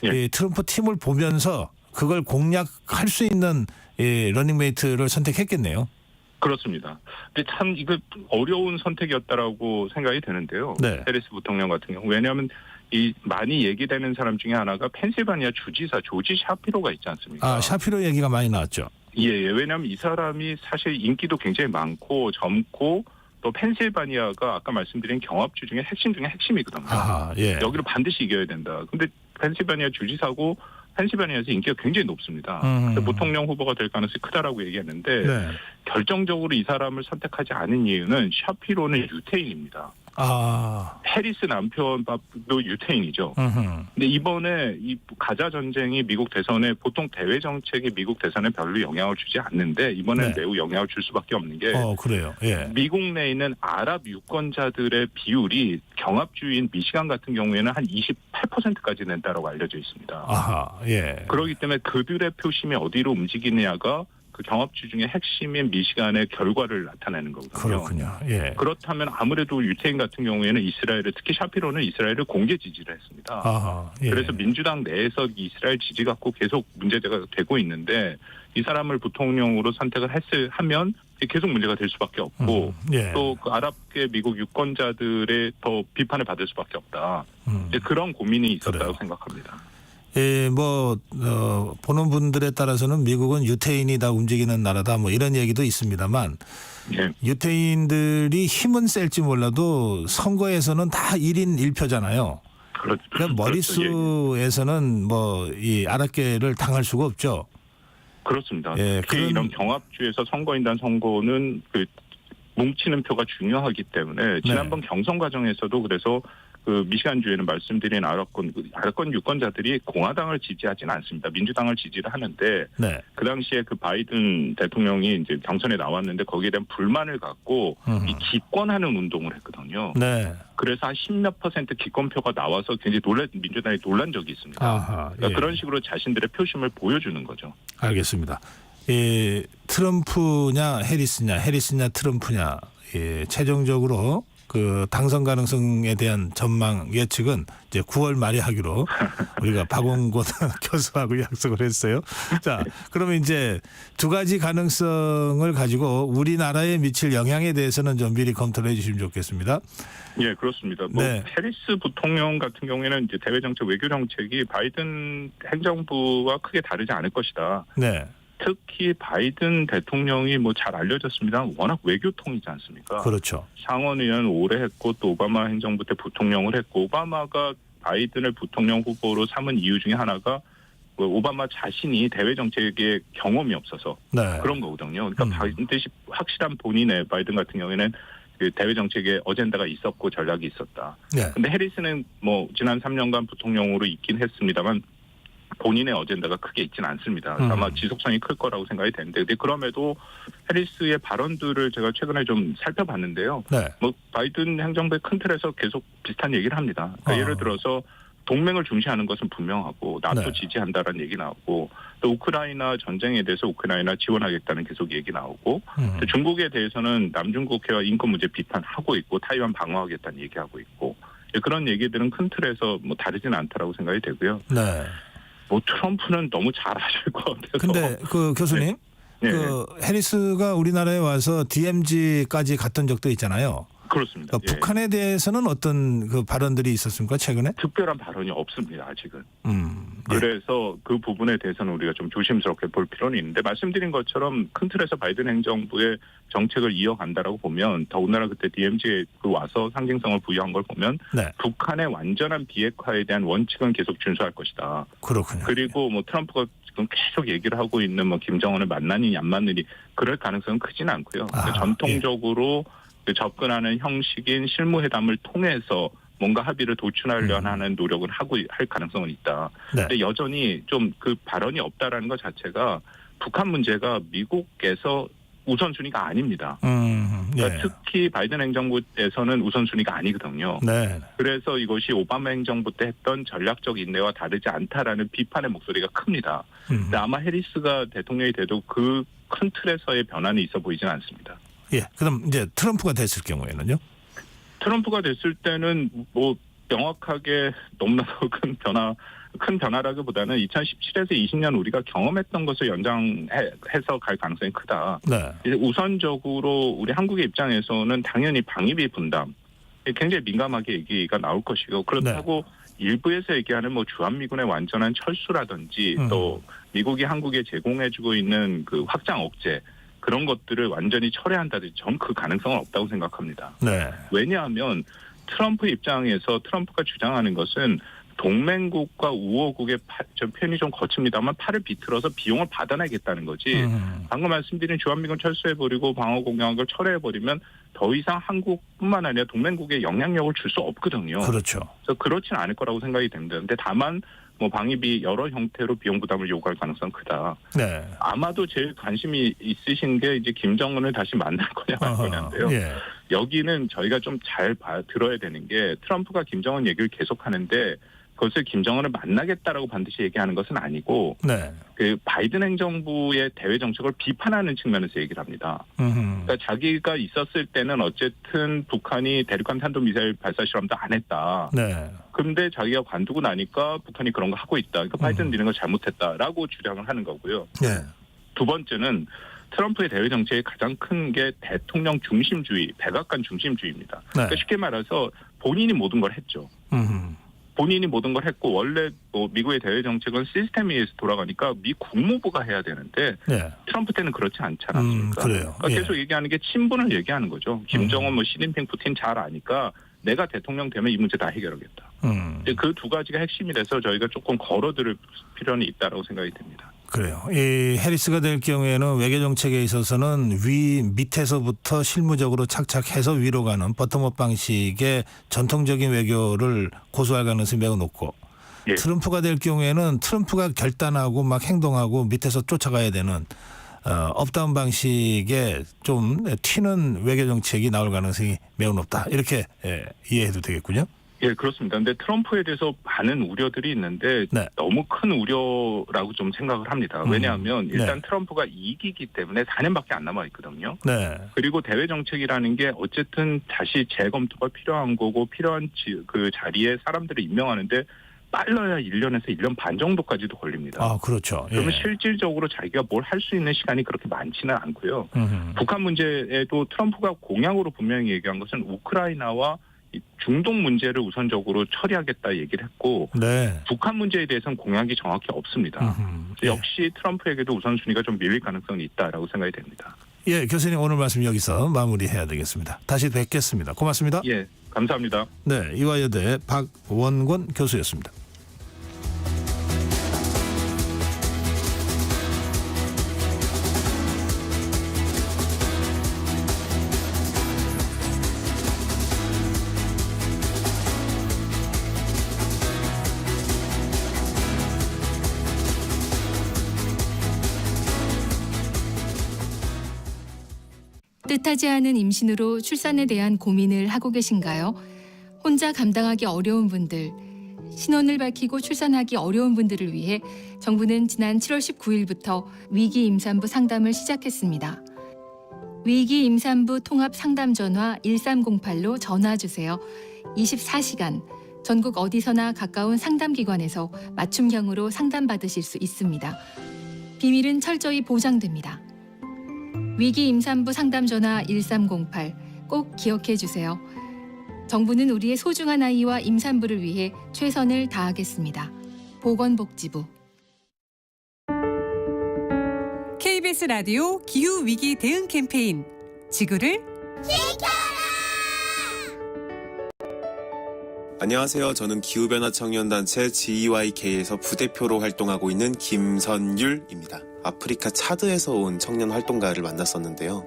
예. 이 트럼프 팀을 보면서 그걸 공략할 수 있는 러닝메이트를 선택했겠네요. 그렇습니다. 근데 참 이거 어려운 선택이었다라고 생각이 되는데요. 네. 해리스 부통령 같은 경우 왜냐하면 이 많이 얘기되는 사람 중에 하나가 펜실바니아 주지사 조지 샤피로가 있지 않습니까? 아, 샤피로 얘기가 많이 나왔죠. 예. 왜냐하면 이 사람이 사실 인기도 굉장히 많고 젊고 또 펜실바니아가 아까 말씀드린 경합주 중에 핵심 중에 핵심이거든요. 아하, 예. 여기를 반드시 이겨야 된다. 근데 펜실바니아 주지사고 펜실바니아에서 인기가 굉장히 높습니다. 그래서 부통령 후보가 될 가능성이 크다라고 얘기했는데 네. 결정적으로 이 사람을 선택하지 않은 이유는 샤피로는 유태인입니다. 아. 해리스 남편도 유태인이죠. 근데 이번에 이 가자 전쟁이 미국 대선에 보통 대외 정책이 미국 대선에 별로 영향을 주지 않는데 이번에는 네. 매우 영향을 줄 수밖에 없는 게 그래요. 예. 미국 내에 있는 아랍 유권자들의 비율이 경합주인 미시간 같은 경우에는 한 28%까지 된다고 알려져 있습니다. 아하, 예. 그렇기 때문에 그들의 표심이 어디로 움직이느냐가 그 경합주 중에 핵심인 미시간의 결과를 나타내는 거거든요. 그렇군요. 예. 그렇다면 아무래도 유태인 같은 경우에는 이스라엘을 특히 샤피로는 이스라엘을 공개 지지를 했습니다. 아하, 예. 그래서 민주당 내에서 이스라엘 지지 갖고 계속 문제가 되고 있는데 이 사람을 부통령으로 선택을 하면 계속 문제가 될 수밖에 없고 예. 또 그 아랍계 미국 유권자들의 더 비판을 받을 수밖에 없다. 이제 그런 고민이 있었다고 그래요. 생각합니다. 예, 보는 분들에 따라서는 미국은 유태인이 다 움직이는 나라다 뭐 이런 얘기도 있습니다만 예. 유태인들이 힘은 셀지 몰라도 선거에서는 다 1인 1표잖아요. 그러니까 머릿수에서는 이 아랍계를 당할 수가 없죠. 그렇습니다. 예, 특히 이런 경합주에서 선거인단 선거는 그 뭉치는 표가 중요하기 때문에 지난번 경선 과정에서도 그래서 그 미시간주에는 말씀드린 아랍권 유권자들이 공화당을 지지하지는 않습니다. 민주당을 지지를 하는데 네. 그 당시에 그 바이든 대통령이 이제 경선에 나왔는데 거기에 대한 불만을 갖고 이 기권하는 운동을 했거든요. 네. 그래서 한 10몇 % 기권표가 나와서 굉장히 민주당이 놀란 적이 있습니다. 아하, 그러니까 예. 그런 식으로 자신들의 표심을 보여주는 거죠. 알겠습니다. 트럼프냐 해리스냐 트럼프냐 최종적으로 그 당선 가능성에 대한 전망 예측은 이제 9월 말에 하기로 우리가 박원곤 교수하고 약속을 했어요. 자, 그러면 이제 두 가지 가능성을 가지고 우리나라에 미칠 영향에 대해서는 좀 미리 검토를 해주시면 좋겠습니다. 예, 그렇습니다. 네. 해리스 부통령 같은 경우에는 이제 대외 정책, 외교 정책이 바이든 행정부와 크게 다르지 않을 것이다. 네. 특히 바이든 대통령이 잘 알려졌습니다. 워낙 외교통이지 않습니까? 그렇죠. 상원의원 오래 했고 또 오바마 행정부 때 부통령을 했고 오바마가 바이든을 부통령 후보로 삼은 이유 중에 하나가 오바마 자신이 대외 정책에 경험이 없어서 네. 그런 거거든요. 그러니까 반드시 확실한 본인의 바이든 같은 경우에는 그 대외 정책에 어젠다가 있었고 전략이 있었다. 네. 근데 해리스는 뭐 지난 3년간 부통령으로 있긴 했습니다만 본인의 어젠다가 크게 있지는 않습니다. 아마 지속성이 클 거라고 생각이 되는데, 근데 그럼에도 해리스의 발언들을 제가 최근에 좀 살펴봤는데요. 네. 뭐 바이든 행정부의 큰 틀에서 계속 비슷한 얘기를 합니다. 그러니까 예를 들어서 동맹을 중시하는 것은 분명하고 나토 네. 지지한다라는 얘기 나오고, 또 우크라이나 전쟁에 대해서 우크라이나 지원하겠다는 계속 얘기 나오고, 또 중국에 대해서는 남중국해와 인권 문제 비판하고 있고 타이완 방어하겠다는 얘기하고 있고, 그런 얘기들은 큰 틀에서 뭐 다르지는 않다라고 생각이 되고요. 네. 뭐 트럼프는 너무 잘하실 것 같아서. 근데 그 교수님, 네. 그 해리스가 우리나라에 와서 DMZ까지 갔던 적도 있잖아요. 그렇습니다. 그러니까 북한에 대해서는 어떤 그 발언들이 있었습니까 최근에? 특별한 발언이 없습니다, 아직은. 예. 그래서 그 부분에 대해서는 우리가 좀 조심스럽게 볼 필요는 있는데, 말씀드린 것처럼 큰 틀에서 바이든 행정부의 정책을 이어간다라고 보면, 더군다나 그때 DMZ에 와서 상징성을 부여한 걸 보면 네. 북한의 완전한 비핵화에 대한 원칙은 계속 준수할 것이다. 그렇군요. 그리고 뭐 트럼프가 지금 계속 얘기를 하고 있는 뭐 김정은을 만나니 안 만나니 그럴 가능성은 크지는 않고요. 아, 전통적으로 그 접근하는 형식인 실무회담을 통해서 뭔가 합의를 도출하려는 하는 노력은 할 가능성은 있다. 네. 근데 여전히 좀 그 발언이 없다라는 것 자체가 북한 문제가 미국에서 우선순위가 아닙니다. 예. 그러니까 특히 바이든 행정부에서는 우선순위가 아니거든요. 네. 그래서 이것이 오바마 행정부 때 했던 전략적 인내와 다르지 않다라는 비판의 목소리가 큽니다. 근데 아마 해리스가 대통령이 돼도 그 큰 틀에서의 변화는 있어 보이지는 않습니다. 예. 그럼 이제 트럼프가 됐을 경우에는요? 트럼프가 됐을 때는 뭐 명확하게 너무나도 큰 변화라기보다는 2017에서 20년 우리가 경험했던 것을 연장해서 갈 가능성이 크다. 네. 이제 우선적으로 우리 한국의 입장에서는 당연히 방위비 분담 굉장히 민감하게 얘기가 나올 것이고, 그렇다고 일부에서 얘기하는 뭐 주한미군의 완전한 철수라든지 또 미국이 한국에 제공해주고 있는 그 확장 억제 그런 것들을 완전히 철회한다든지 전 그 가능성은 없다고 생각합니다. 네. 왜냐하면 트럼프 입장에서 트럼프가 주장하는 것은 동맹국과 우호국의 좀 표현이 좀 거칩니다만 팔을 비틀어서 비용을 받아내겠다는 거지. 방금 말씀드린 주한미군 철수해버리고 방어 공약을 철회해버리면 더 이상 한국뿐만 아니라 동맹국에 영향력을 줄 수 없거든요. 그렇죠. 그래서 그렇지는 않을 거라고 생각이 됩니다. 근데 다만 뭐 방위비 여러 형태로 비용 부담을 요구할 가능성은 크다. 네. 아마도 제일 관심이 있으신 게 이제 김정은을 다시 만날 거냐 말 거냐인데요. 예. 여기는 저희가 좀 잘 들어야 되는 게, 트럼프가 김정은 얘기를 계속하는데 그것을 김정은을 만나겠다라고 반드시 얘기하는 것은 아니고, 네. 그 바이든 행정부의 대외 정책을 비판하는 측면에서 얘기를 합니다. 그러니까 자기가 있었을 때는 어쨌든 북한이 대륙간 탄도미사일 발사 실험도 안 했다. 네. 그런데 자기가 관두고 나니까 북한이 그런 거 하고 있다. 그러니까 바이든은 이런 거 잘못했다라고 주장을 하는 거고요. 네. 두 번째는 트럼프의 대외 정책의 가장 큰 게 대통령 중심주의, 백악관 중심주의입니다. 그러니까 쉽게 말해서 본인이 모든 걸 했죠. 본인이 모든 걸 했고, 원래 뭐 미국의 대외 정책은 시스템에 의해서 돌아가니까 미 국무부가 해야 되는데 네. 트럼프 때는 그렇지 않지 않았습니까? 그래요. 그러니까 계속 얘기하는 게 친분을 얘기하는 거죠. 김정은, 뭐 시진핑, 푸틴 잘 아니까 내가 대통령 되면 이 문제 다 해결하겠다. 그 두 가지가 핵심이 돼서 저희가 조금 걸어들을 필요는 있다라고 생각이 됩니다. 그래요. 이 해리스가 될 경우에는 외교 정책에 있어서는 밑에서부터 실무적으로 착착해서 위로 가는 버텀업 방식의 전통적인 외교를 고수할 가능성이 매우 높고, 예. 트럼프가 될 경우에는 트럼프가 결단하고 막 행동하고 밑에서 쫓아가야 되는 업다운 방식의 좀 튀는 외교 정책이 나올 가능성이 매우 높다. 이렇게 이해해도 되겠군요. 예, 그렇습니다. 근데 트럼프에 대해서 많은 우려들이 있는데 네. 너무 큰 우려라고 좀 생각을 합니다. 왜냐하면 일단 트럼프가 2기이기 때문에 4년밖에 안 남아 있거든요. 네. 그리고 대외 정책이라는 게 어쨌든 다시 재검토가 필요한 거고, 필요한 그 자리에 사람들을 임명하는데 빨라야 1년에서 1년 반 정도까지도 걸립니다. 아, 그렇죠. 그러면 예. 실질적으로 자기가 뭘 할 수 있는 시간이 그렇게 많지는 않고요. 북한 문제에도 트럼프가 공약으로 분명히 얘기한 것은 우크라이나와 이 중동 문제를 우선적으로 처리하겠다 얘기를 했고, 네. 북한 문제에 대해서는 공약이 정확히 없습니다. 역시 트럼프에게도 우선순위가 좀 밀릴 가능성이 있다라고 생각이 됩니다. 예, 교수님 오늘 말씀 여기서 마무리해야 되겠습니다. 다시 뵙겠습니다. 고맙습니다. 예, 감사합니다. 네, 이화여대 박원권 교수였습니다. 뜻하지 않은 임신으로 출산에 대한 고민을 하고 계신가요? 혼자 감당하기 어려운 분들, 신원을 밝히고 출산하기 어려운 분들을 위해 정부는 지난 7월 19일부터 위기 임산부 상담을 시작했습니다. 위기 임산부 통합 상담 전화 1308로 전화 주세요. 24시간 전국 어디서나 가까운 상담기관에서 맞춤형으로 상담받으실 수 있습니다. 비밀은 철저히 보장됩니다. 위기 임산부 상담 전화 1308 꼭 기억해 주세요. 정부는 우리의 소중한 아이와 임산부를 위해 최선을 다하겠습니다. 보건복지부. KBS 라디오 기후위기 대응 캠페인 지구를 안녕하세요. 저는 기후변화 청년단체 GEYK에서 부대표로 활동하고 있는 김선율입니다. 아프리카 차드에서 온 청년 활동가를 만났었는데요.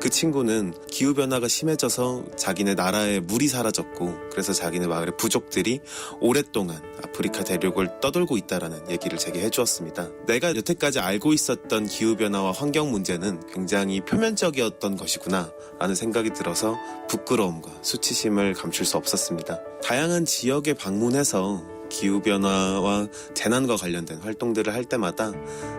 그 친구는 기후변화가 심해져서 자기네 나라에 물이 사라졌고 그래서 자기네 마을의 부족들이 오랫동안 아프리카 대륙을 떠돌고 있다라는 얘기를 제게 해주었습니다. 내가 여태까지 알고 있었던 기후변화와 환경 문제는 굉장히 표면적이었던 것이구나 라는 생각이 들어서 부끄러움과 수치심을 감출 수 없었습니다. 다양한 지역에 방문해서 기후변화와 재난과 관련된 활동들을 할 때마다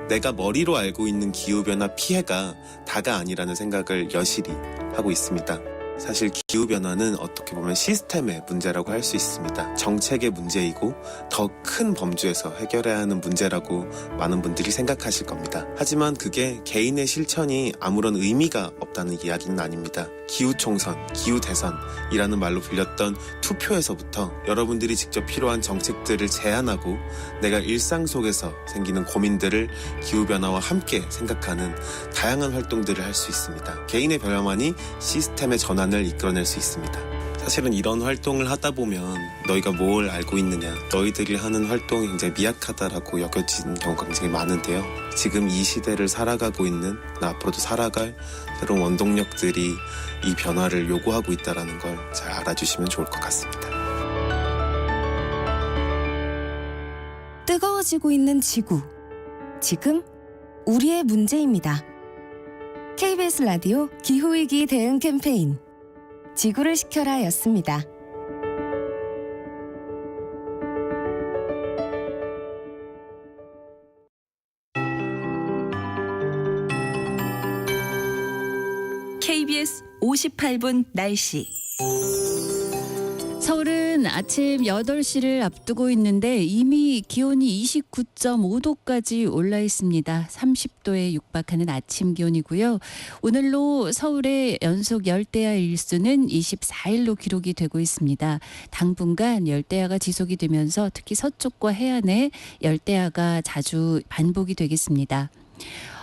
내가 머리로 알고 있는 기후변화 피해가 다가 아니라는 생각을 여실히 하고 있습니다. 사실 기후변화는 어떻게 보면 시스템의 문제라고 할 수 있습니다. 정책의 문제이고 더 큰 범주에서 해결해야 하는 문제라고 많은 분들이 생각하실 겁니다. 하지만 그게 개인의 실천이 아무런 의미가 없다는 이야기는 아닙니다. 기후총선, 기후대선이라는 말로 불렸던 투표에서부터 여러분들이 직접 필요한 정책들을 제안하고 내가 일상 속에서 생기는 고민들을 기후변화와 함께 생각하는 다양한 활동들을 할 수 있습니다. 개인의 변화만이 시스템의 전환을 이끌어낼 수 있습니다. 사실은 이런 활동을 하다 보면 너희가 뭘 알고 있느냐, 너희들이 하는 활동이 굉장히 미약하다라고 여겨지는 경우가 굉장히 많은데요. 지금 이 시대를 살아가고 있는, 앞으로도 살아갈 새로운 원동력들이 이 변화를 요구하고 있다는 걸 잘 알아주시면 좋을 것 같습니다. 뜨거워지고 있는 지구. 지금 우리의 문제입니다. KBS 라디오 기후위기 대응 캠페인 지구를 지켜라 였습니다. KBS 58분 날씨. 서울은 아침 8시를 앞두고 있는데 이미 기온이 29.5도까지 올라 있습니다. 30도에 육박하는 아침 기온이고요. 오늘로 서울의 연속 열대야 일수는 24일로 기록이 되고 있습니다. 당분간 열대야가 지속이 되면서 특히 서쪽과 해안에 열대야가 자주 반복이 되겠습니다.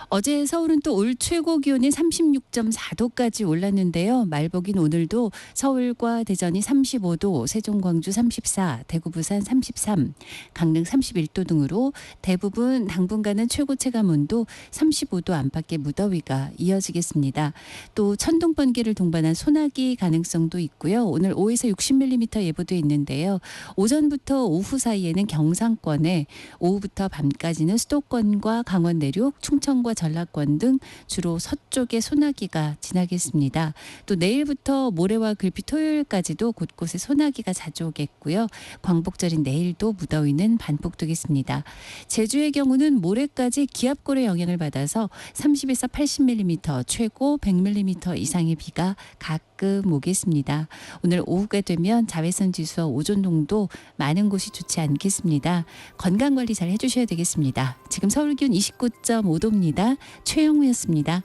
어제 서울은 또 올 최고 기온이 36.4도까지 올랐는데요. 말복인 오늘도 서울과 대전이 35도, 세종, 광주 34, 대구, 부산 33, 강릉 31도 등으로 대부분 당분간은 최고 체감온도 35도 안팎의 무더위가 이어지겠습니다. 또 천둥 번개를 동반한 소나기 가능성도 있고요. 오늘 5에서 60mm 예보돼 있는데요. 오전부터 오후 사이에는 경상권에, 오후부터 밤까지는 수도권과 강원 내륙, 충청과 전라권 등 주로 서쪽에 소나기가 지나겠습니다. 또 내일부터 모레와 글피 토요일까지도 곳곳에 소나기가 자주 오겠고요. 광복절인 내일도 무더위는 반복되겠습니다. 제주의 경우는 모레까지 기압골의 영향을 받아서 30에서 80mm, 최고 100mm 이상의 비가 가끔 오겠습니다. 오늘 오후가 되면 자외선 지수와 오존 농도 많은 곳이 좋지 않겠습니다. 건강관리 잘 해주셔야 되겠습니다. 지금 서울 기온 29.5도입니다. 최영우였습니다.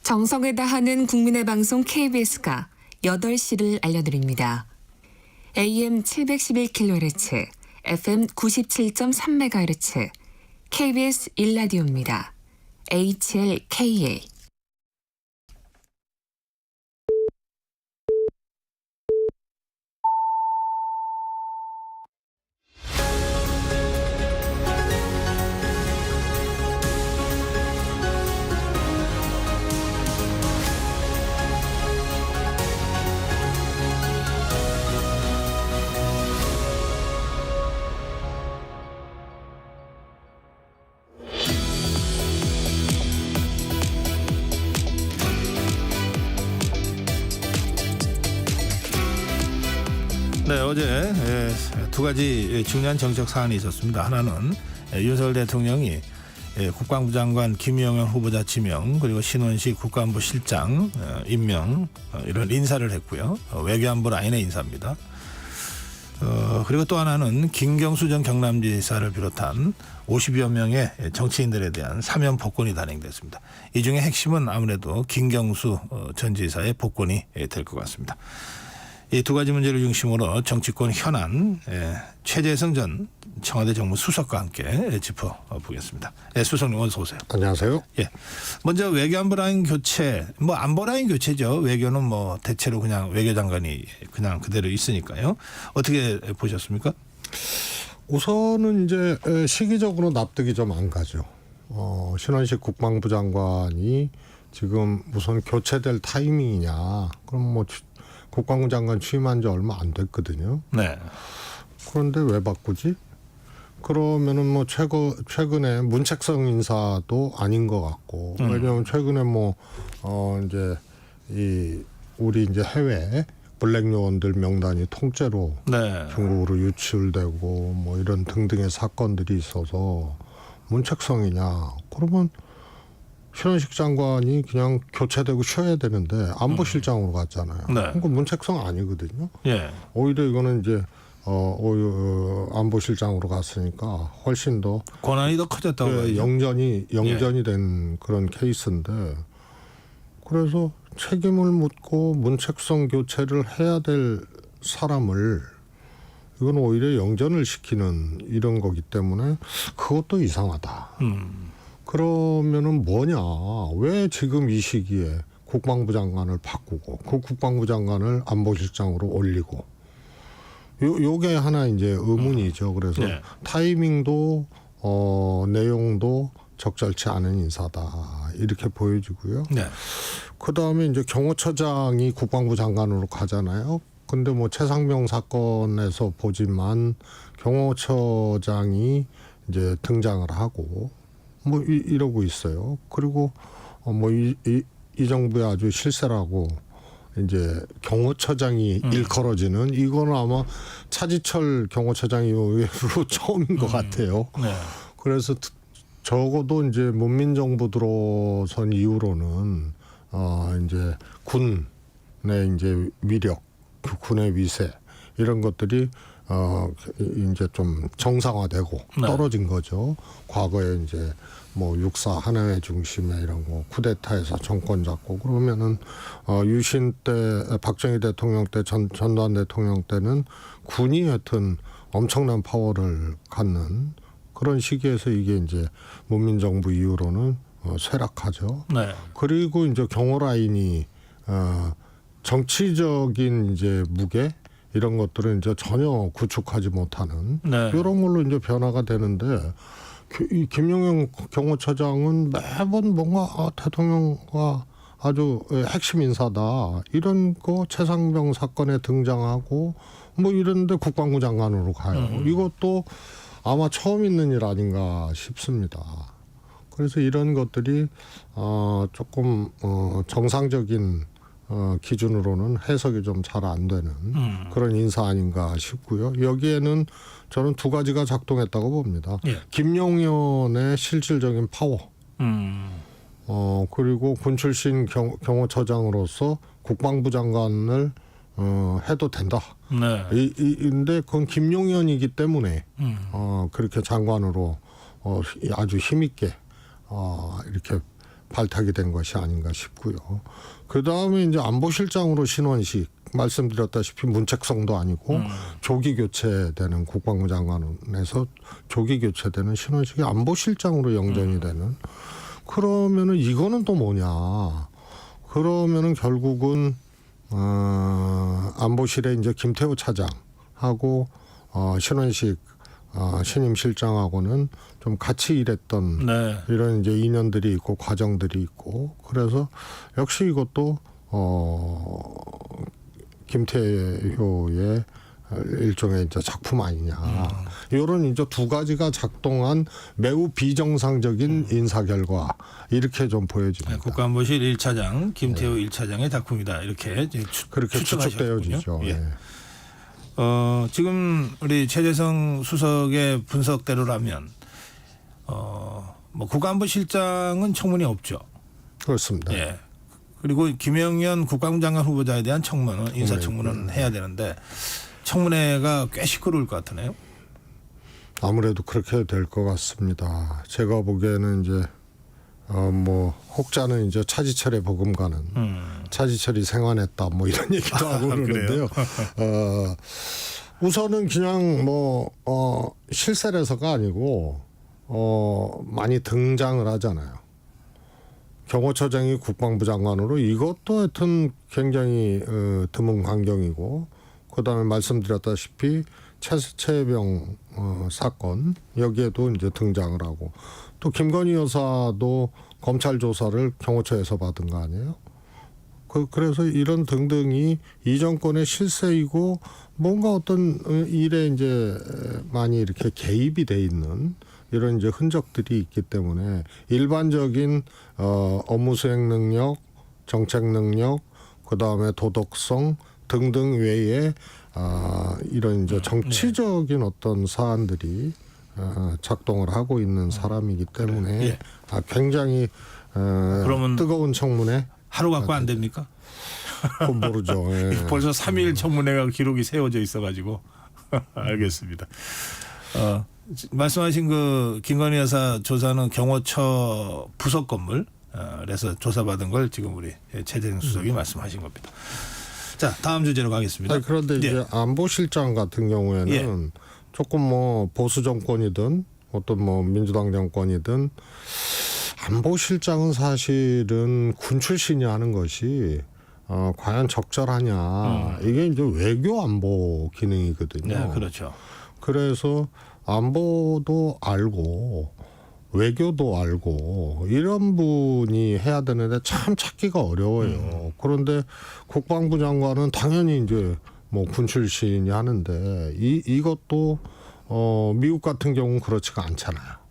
정성을 다하는 국민의 방송 KBS가 8시를 알려드립니다. AM 711kHz, FM 97.3MHz, KBS 1라디오입니다. HLKA 네, 어제 두 가지 중요한 정책 사안이 있었습니다. 하나는 윤석열 대통령이 국방부 장관 김영현 후보자 지명 그리고 신원식 국가안보실장 임명 이런 인사를 했고요. 외교안보 라인의 인사입니다. 그리고 또 하나는 김경수 전 경남지사를 비롯한 50여 명의 정치인들에 대한 사면 복권이 단행됐습니다. 이 중에 핵심은 아무래도 김경수 전 지사의 복권이 될 것 같습니다. 이 두 가지 문제를 중심으로 정치권 현안 최재성 전 청와대 정무수석과 함께 짚어보겠습니다. 수석님 어서 오세요. 안녕하세요. 예, 먼저 외교안보 라인 교체, 뭐 안보 라인 교체죠. 외교는 뭐 대체로 그냥 외교장관이 그냥 그대로 있으니까요. 어떻게 보셨습니까? 우선은 이제 시기적으로 납득이 좀 안 가죠. 신원식 국방부 장관이 지금 우선 교체될 타이밍이냐? 그럼 뭐 국방부 장관 취임한 지 얼마 안 됐거든요. 네. 그런데 왜 바꾸지? 그러면은 뭐 최근에 문책성 인사도 아닌 것 같고 왜냐하면 최근에 뭐 이제 우리 이제 해외 블랙 요원들 명단이 통째로 네. 중국으로 유출되고 뭐 이런 등등의 사건들이 있어서 문책성이냐? 그러면 신원식 장관이 그냥 교체되고 쉬어야 되는데 안보실장으로 갔잖아요. 네. 그러니까 문책성 아니거든요. 예. 오히려 이거는 이제 안보실장으로 갔으니까 훨씬 더 권한이 더 커졌다고 영전이 된 그런 케이스인데 그래서 책임을 묻고 문책성 교체를 해야 될 사람을 이건 오히려 영전을 시키는 이런 거기 때문에 그것도 이상하다. 그러면은 뭐냐? 왜 지금 이 시기에 국방부 장관을 바꾸고 그 국방부 장관을 안보실장으로 올리고 요게 하나 이제 의문이죠. 그래서 네. 타이밍도 내용도 적절치 않은 인사다 이렇게 보여지고요. 네. 그 다음에 이제 경호처장이 국방부 장관으로 가잖아요. 근데 뭐 최상병 사건에서 보지만 경호처장이 이제 등장을 하고 뭐 이러고 있어요. 그리고 뭐 이 정부의 아주 실세라고 이제 경호처장이 일컬어지는 이거는 아마 차지철 경호처장이 의외로 처음인 것 같아요. 네. 그래서 적어도 이제 문민정부 들어선 이후로는 이제 군의 이제 위력, 그 군의 위세 이런 것들이 이제 좀 정상화되고 네. 떨어진 거죠. 과거에 이제 뭐 육사 하나회 중심의 이런 거 쿠데타에서 정권 잡고 그러면은 유신 때 박정희 대통령 때 전두환 대통령 때는 군이 하여튼 엄청난 파워를 갖는 그런 시기에서 이게 이제 문민정부 이후로는 쇠락하죠. 네. 그리고 이제 경호 라인이 정치적인 이제 무게 이런 것들은 이제 전혀 구축하지 못하는 네. 이런 걸로 이제 변화가 되는데 이 김영현 경호처장은 매번 뭔가 대통령과 아주 핵심 인사다 이런 거 최상병 사건에 등장하고 뭐 이런데 국방부 장관으로 가요. 이것도 아마 처음 있는 일 아닌가 싶습니다. 그래서 이런 것들이 조금 정상적인 기준으로는 해석이 좀 잘 안 되는 그런 인사 아닌가 싶고요. 여기에는 저는 두 가지가 작동했다고 봅니다. 예. 김용현의 실질적인 파워, 그리고 군 출신 경호처장으로서 국방부 장관을 해도 된다. 네. 근데 그건 김용현이기 때문에 그렇게 장관으로 아주 힘있게 이렇게 발탁이 된 것이 아닌가 싶고요. 그 다음에 이제 안보실장으로 신원식 말씀드렸다시피 문책성도 아니고 조기 교체되는 국방부 장관에서 조기 교체되는 신원식이 안보실장으로 영전이 되는 그러면은 이거는 또 뭐냐? 그러면은 결국은 안보실에 이제 김태우 차장하고 신원식 신임 실장하고는 좀 같이 일했던 네. 이런 이제 인연들이 있고 과정들이 있고 그래서 역시 이것도 김태효의 일종의 이제 작품 아니냐 이런 이제 두 가지가 작동한 매우 비정상적인 인사 결과 이렇게 좀 보여집니다. 네, 국가안보실 1차장 김태호 1차장의 작품이다 이렇게 그렇게 추측하셨군요. 추측되어지죠. 예. 네. 지금 우리 최재성 수석의 분석대로라면 뭐 국가안보실장은 청문이 없죠. 그렇습니다. 예. 그리고 김영현 국방장관 후보자에 대한 청문은 인사청문은 해야 되는데 청문회가 꽤 시끄러울 것 같으네요. 아무래도 그렇게 될 것 같습니다. 제가 보기에는 이제 뭐 혹자는 이제 차지철의 버금가는 차지철이 생환했다 뭐 이런 얘기도 하고 그러는데요. 우선은 그냥 뭐 실세라서가 아니고 많이 등장을 하잖아요. 경호처장이 국방부 장관으로 이것도 하여튼 굉장히 드문 광경이고, 그다음에 말씀드렸다시피 최병 사건 여기에도 이제 등장을 하고, 또 김건희 여사도 검찰 조사를 경호처에서 받은 거 아니에요? 그래서 이런 등등이 이 정권의 실세이고 뭔가 어떤 일에 이제 많이 이렇게 개입이 돼 있는 이런 이제 흔적들이 있기 때문에 일반적인 업무 수행 능력, 정책 능력, 그 다음에 도덕성 등등 외에 이런 이제 정치적인 어떤 사안들이 작동을 하고 있는 사람이기 때문에 굉장히 그러면 뜨거운 청문회 하루 갖고 안 됩니까? 그건 모르죠. 예. 벌써 3일 청문회가 기록이 세워져 있어가지고 알겠습니다. 말씀하신 그 김건희 여사 조사는 경호처 부속 건물 그래서 조사받은 걸 지금 우리 최재성 수석이 말씀하신 겁니다. 자, 다음 주제로 가겠습니다. 아니, 그런데 이제 안보실장 같은 경우에는 조금 뭐 보수 정권이든 어떤 뭐 민주당 정권이든 안보실장은 사실은 군 출신이 하는 것이 과연 적절하냐. 이게 이제 외교 안보 기능이거든요. 네, 그렇죠. 그래서 안보도 알고 외교도 알고 이런 분이 해야 되는데 참 찾기가 어려워요. 그런데 국방부 장관은 당연히 이제 뭐 군 출신이 하는데 이것도 미국 같은 경우는 그렇지가 않잖아요.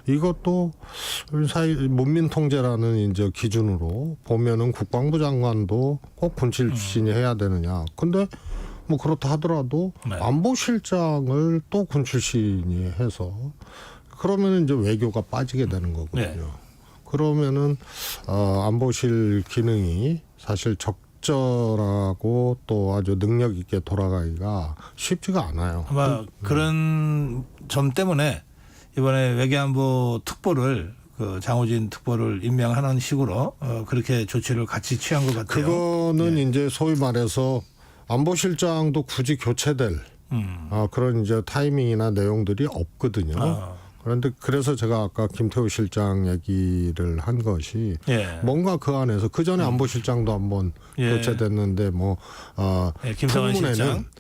이것도 사실 문민 통제라는 이제 기준으로 보면은 국방부 장관도 꼭 군 출신이 해야 되느냐. 근데 뭐 그렇다 하더라도 안보실장을 또 군 출신이 해서 그러면은 이제 외교가 빠지게 되는 거거든요. 그러면은 안보실 기능이 사실 적절하고 또 아주 능력 있게 돌아가기가 쉽지가 않아요. 아마 그런 점 때문에 이번에 외교안보 특보를 그 장호진 특보를 임명하는 식으로 그렇게 조치를 같이 취한 것 같아요. 그거는 이제 소위 말해서 안보실장도 굳이 교체될 그런 이제 타이밍이나 내용들이 없거든요. 그런데 그래서 제가 아까 김태우 실장 얘기를 한 것이 뭔가 그 안에서 그 전에 안보실장도 한번 교체됐는데 뭐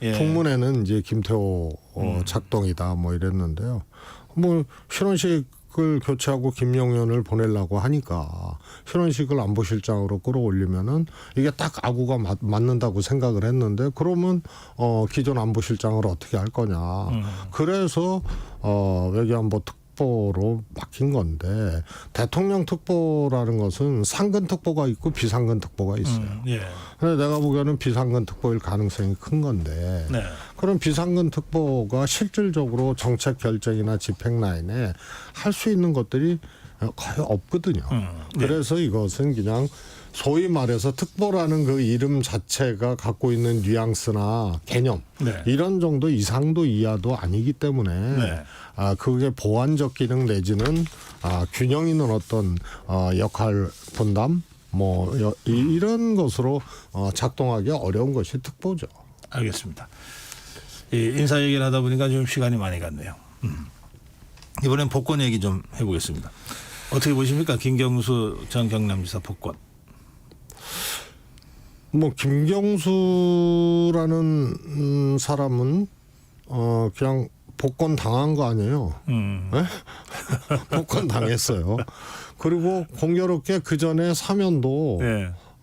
풍문에는 이제 김태우 작동이다 뭐 이랬는데요. 뭐 신원식을 교체하고 김용현을 보내려고 하니까 신원식을 안보실장으로 끌어올리면은 이게 딱 아구가 맞는다고 생각을 했는데 그러면 기존 안보실장을 어떻게 할 거냐. 그래서 외교안보 특보로 맡긴 건데 대통령 특보라는 것은 상근 특보가 있고 비상근 특보가 있어요. 그런데 내가 보기에는 비상근 특보일 가능성이 큰 건데 그럼 비상근 특보가 실질적으로 정책 결정이나 집행 라인에 할 수 있는 것들이 거의 없거든요. 그래서 이것은 그냥 소위 말해서 특보라는 그 이름 자체가 갖고 있는 뉘앙스나 개념 이런 정도 이상도 이하도 아니기 때문에 그게 보완적 기능 내지는 균형 있는 어떤 역할 분담 뭐 이런 것으로 작동하기 어려운 것이 특보죠. 알겠습니다. 인사 얘기를 하다 보니까 좀 시간이 많이 갔네요. 이번엔 복권 얘기 좀 해보겠습니다. 어떻게 보십니까? 김경수 전 경남지사 복권. 뭐 김경수라는 사람은 그냥 복권 당한 거 아니에요. 네? 복권 당했어요. 그리고 공교롭게 그 전에 사면도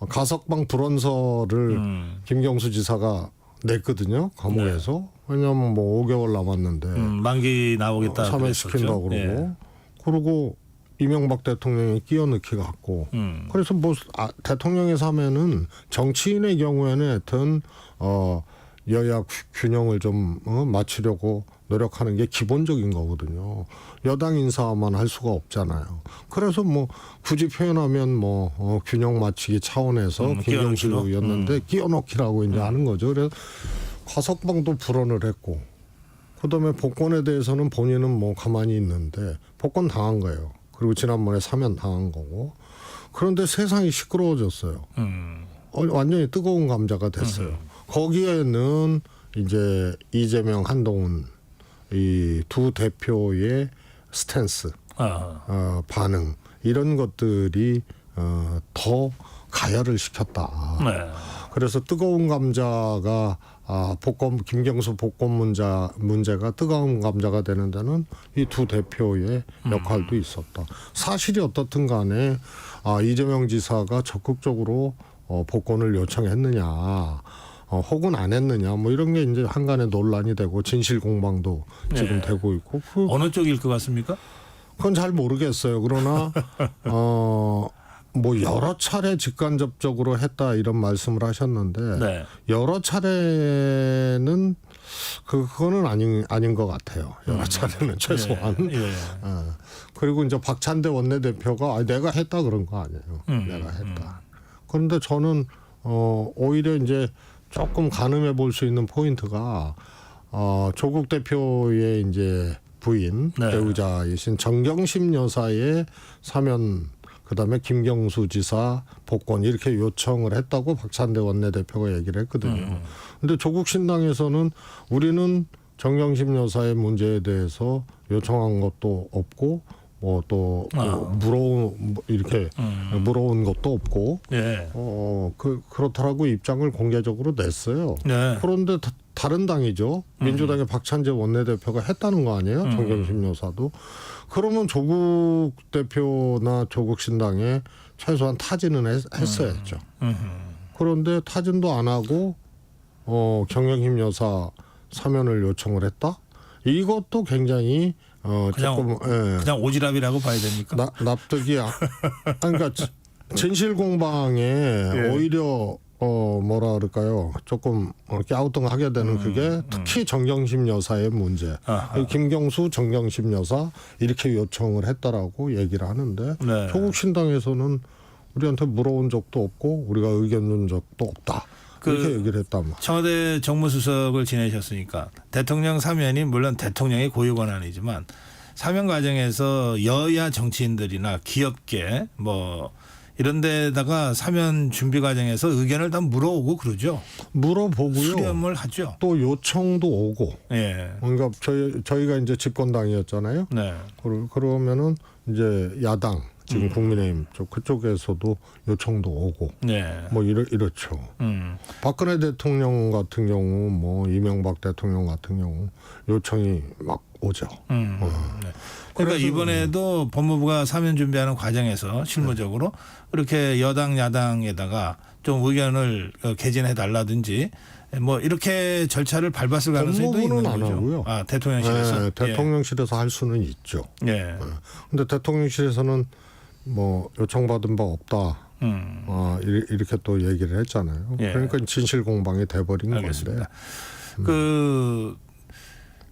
가석방 불원서를 김경수 지사가 냈거든요. 감옥에서. 왜냐하면 뭐 5개월 남았는데 만기 나오겠다 사면시킨다고 그러고 그리고 이명박 대통령이 끼어넣기 같고 그래서 뭐 대통령의 사면은 정치인의 경우에는 하여튼 여야 균형을 좀 맞추려고 노력하는 게 기본적인 거거든요. 여당 인사만 할 수가 없잖아요. 그래서 뭐 굳이 표현하면 뭐 균형 맞추기 차원에서 김경수였는데 끼워넣기라고 이제 하는 거죠. 그래서 과석방도 불언을 했고, 그다음에 복권에 대해서는 본인은 뭐 가만히 있는데 복권 당한 거예요. 그리고 지난번에 사면 당한 거고. 그런데 세상이 시끄러워졌어요. 완전히 뜨거운 감자가 됐어요. 거기에는 이제 이재명, 한동훈 이 두 대표의 스탠스, 반응 이런 것들이 더 가열을 시켰다. 네. 그래서 뜨거운 감자가 복권 김경수 복권 문제가 뜨거운 감자가 되는 데는 이 두 대표의 역할도 있었다. 사실이 어떻든 간에 이재명 지사가 적극적으로 복권을 요청했느냐, 혹은 안 했느냐, 뭐 이런 게 이제 한간에 논란이 되고 진실 공방도 지금 되고 있고. 어느 쪽일 것 같습니까? 그건 잘 모르겠어요. 그러나 뭐 여러 차례 직간접적으로 했다 이런 말씀을 하셨는데 네. 여러 차례는 그거는 아닌 것 같아요. 여러 차례는 최소한. 그리고 이제 박찬대 원내대표가 내가 했다 그런 거 아니에요. 내가 했다. 그런데 저는 오히려 이제 조금 가늠해 볼 수 있는 포인트가 조국 대표의 이제 부인 배우자이신 정경심 여사의 사면, 그다음에 김경수 지사 복권 이렇게 요청을 했다고 박찬대 원내대표가 얘기를 했거든요. 근데 조국 신당에서는 우리는 정경심 여사의 문제에 대해서 요청한 것도 없고 뭐 또 이렇게 물어온 것도 없고 그렇다라고 입장을 공개적으로 냈어요. 그런데 다른 당이죠. 민주당의 박찬재 원내대표가 했다는 거 아니에요? 정경심 여사도. 그러면 조국 대표나 조국 신당에 최소한 타진은 했어야죠. 그런데 타진도 안 하고 정경심 여사 사면을 요청을 했다? 이것도 굉장히 그냥 오지랖이라고 봐야 됩니까? 납득이 그러니까 진실 공방에 오히려 뭐라 그럴까요? 조금 이렇게 아우뚱하게 되는 그게 특히 정경심 여사의 문제. 김경수, 정경심 여사 이렇게 요청을 했다라고 얘기를 하는데 조국 신당에서는 우리한테 물어온 적도 없고 우리가 의견 준 적도 없다. 그렇게 얘기를 했다면. 청와대 정무수석을 지내셨으니까 대통령 사면이 물론 대통령의 고유 권한이지만 사면 과정에서 여야 정치인들이나 기업계 뭐 이런 데다가 사면 준비 과정에서 의견을 다 물어오고 그러죠. 물어보고요. 수렴을 하죠. 또 요청도 오고. 그러니까 저희가 이제 집권당이었잖아요. 그러면은 이제 야당 지금 국민의힘 그쪽에서도 요청도 오고 뭐 이렇죠. 박근혜 대통령 같은 경우 뭐 이명박 대통령 같은 경우 요청이 막 오죠. 그러니까 이번에도 법무부가 사면 준비하는 과정에서 실무적으로 이렇게 여당 야당에다가 좀 의견을 개진해 달라든지 뭐 이렇게 절차를 밟았을 가능성이 있는 거죠. 안 하고요. 대통령실에서. 대통령실에서 할 수는 있죠. 근데 대통령실에서는 뭐 요청받은 바 없다. 이렇게 또 얘기를 했잖아요. 그러니까 진실 공방이 돼버린 건데.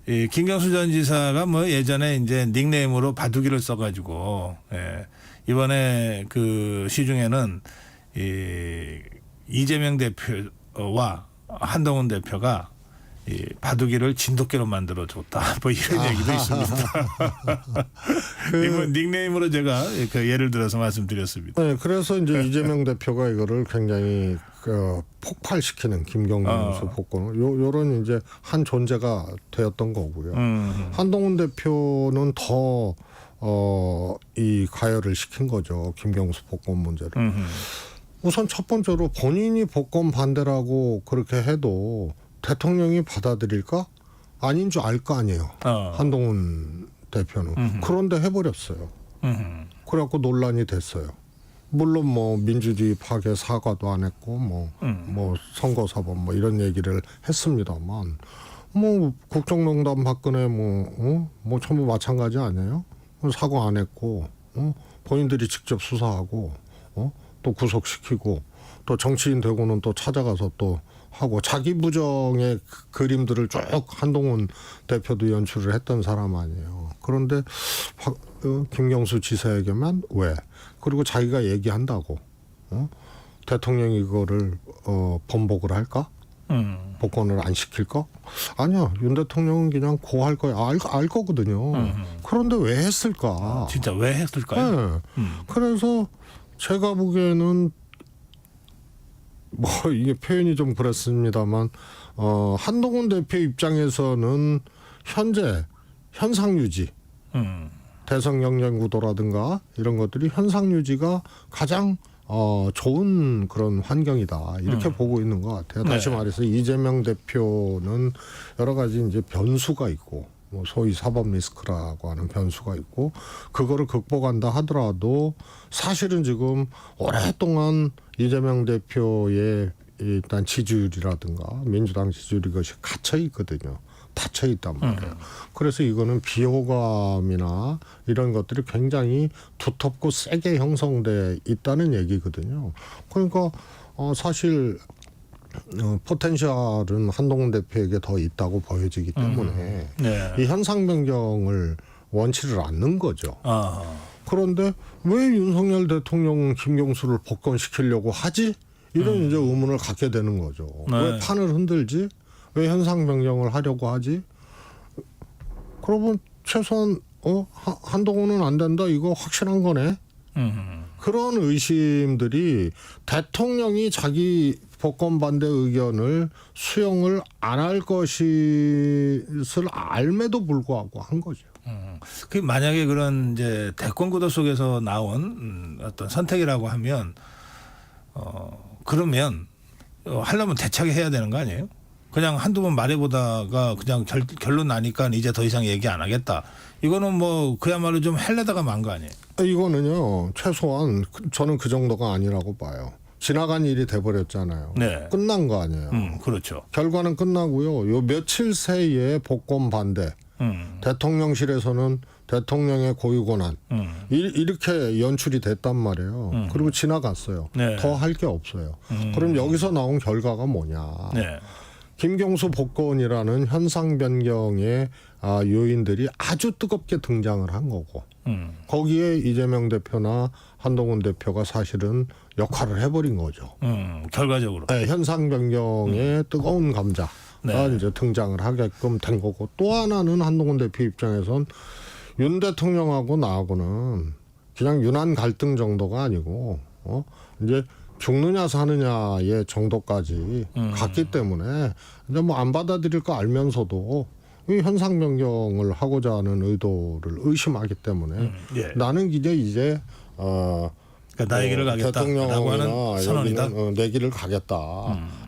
이 김경수 전 지사가 뭐 예전에 이제 닉네임으로 바둑이를 써가지고 이번에 그 시중에는 이재명 대표와 한동훈 대표가 이 바둑이를 진돗개로 만들어줬다. 뭐 이런 얘기도 있습니다. 닉네임으로 제가 그 예를 들어서 말씀드렸습니다. 그래서 이제 이재명 대표가 이거를 굉장히 폭발시키는 김경수 복권을 요런 이제 한 존재가 되었던 거고요. 한동훈 대표는 더 이 가열을 시킨 거죠. 김경수 복권 문제를. 우선 첫 번째로 본인이 복권 반대라고 그렇게 해도 대통령이 받아들일까? 아닌 줄 알 거 아니에요. 한동훈 대표는. 그런데 해버렸어요. 그래갖고 논란이 됐어요. 물론 뭐 민주주의 파괴 사과도 안 했고 뭐 선거사범 뭐 이런 얘기를 했습니다만 뭐 국정농단 박근혜 뭐 전부 마찬가지 아니에요? 사과 안 했고 본인들이 직접 수사하고 또 구속시키고 또 정치인 되고는 또 찾아가서 또 하고 자기 부정의 그림들을 쭉 한동훈 대표도 연출을 했던 사람 아니에요. 그런데 김경수 지사에게만 왜? 그리고 자기가 얘기한다고 대통령이 이거를 번복을 할까? 복권을 안 시킬까? 아니야. 윤 대통령은 그냥 고할 거야. 알 거거든요. 그런데 왜 했을까? 진짜 왜 했을까요? 네. 그래서 제가 보기에는 뭐 이게 표현이 좀 그렇습니다만 한동훈 대표 입장에서는 현재 현상 유지, 대선 경쟁 구도라든가 이런 것들이 현상 유지가 가장 좋은 그런 환경이다 이렇게 보고 있는 것 같아요. 다시 말해서 이재명 대표는 여러 가지 이제 변수가 있고 뭐 소위 사법 리스크라고 하는 변수가 있고 그거를 극복한다 하더라도 사실은 지금 오랫동안 이재명 대표의 일단 지지율이라든가 민주당 지지율이 것이 갇혀 있거든요. 닫혀 있단 말이에요. 그래서 이거는 비호감이나 이런 것들이 굉장히 두텁고 세게 형성돼 있다는 얘기거든요. 그러니까 사실 포텐셜은 한동훈 대표에게 더 있다고 보여지기 때문에 이 현상 변경을 원치를 않는 거죠. 그런데 왜 윤석열 대통령 김경수를 복권시키려고 하지? 이런 이제 의문을 갖게 되는 거죠. 왜 판을 흔들지? 왜 현상 변경을 하려고 하지? 그러면 최소한 한동훈은 안 된다 이거 확실한 거네. 그런 의심들이 대통령이 자기 복권 반대 의견을 수용을 안 할 것을 알매도 불구하고 한 거죠. 그 만약에 그런 이제 대권 구도 속에서 나온 어떤 선택이라고 하면 그러면 하려면 대차게 해야 되는 거 아니에요? 그냥 한두 번 말해보다가 그냥 결론 나니까 이제 더 이상 얘기 안 하겠다. 이거는 뭐 그야말로 좀 헬레다가 만 거 아니에요? 이거는요. 최소한 저는 그 정도가 아니라고 봐요. 지나간 일이 돼버렸잖아요. 네. 끝난 거 아니에요. 그렇죠. 결과는 끝나고요. 요 며칠 새에 복권 반대. 대통령실에서는 대통령의 고유 권한. 이렇게 연출이 됐단 말이에요. 그리고 지나갔어요. 네. 더 할 게 없어요. 그럼 여기서 나온 결과가 뭐냐. 네. 김경수 복권이라는 현상 변경의 요인들이 아주 뜨겁게 등장을 한 거고 거기에 이재명 대표나 한동훈 대표가 사실은 역할을 해버린 거죠. 결과적으로. 네, 현상 변경의 뜨거운 감자가 이제 등장을 하게끔 된 거고 또 하나는 한동훈 대표 입장에선 윤 대통령하고 나하고는 그냥 유난 갈등 정도가 아니고 이제 죽느냐 사느냐의 정도까지 갔기 때문에 이제 뭐 안 받아들일 거 알면서도 이 현상 변경을 하고자 하는 의도를 의심하기 때문에 나는 이제 그러니까 나 얘기를 가겠다라고 하는 선언이다. 내 길을 가겠다.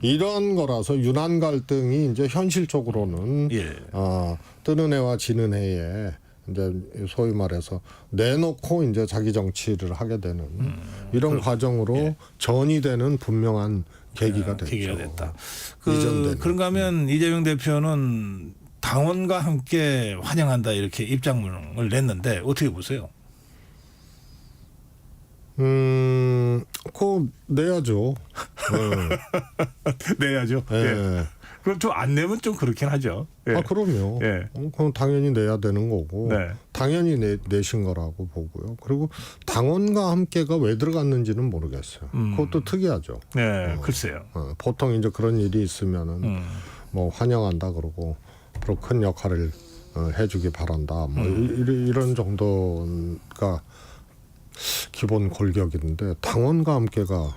이런 거라서 유난 갈등이 이제 현실적으로는 뜨는 해와 지는 해에 이제 소위 말해서 내놓고 이제 자기 정치를 하게 되는 이런 과정으로 전이되는 분명한 계기가 됐죠. 계기가 됐다. 그런가 하면 이재명 대표는 당원과 함께 환영한다 이렇게 입장문을 냈는데 어떻게 보세요? 그거 내야죠. 내야죠. 예. 그럼 좀 안 내면 좀 그렇긴 하죠. 예. 그럼요. 그럼 당연히 내야 되는 거고 네. 당연히 내신 거라고 보고요. 그리고 당원과 함께가 왜 들어갔는지는 모르겠어요. 그것도 특이하죠. 네, 글쎄요. 보통 이제 그런 일이 있으면은 뭐 환영한다 그러고 그리고 큰 역할을 해주기 바란다. 뭐 이런 정도가 기본 골격인데 당원과 함께가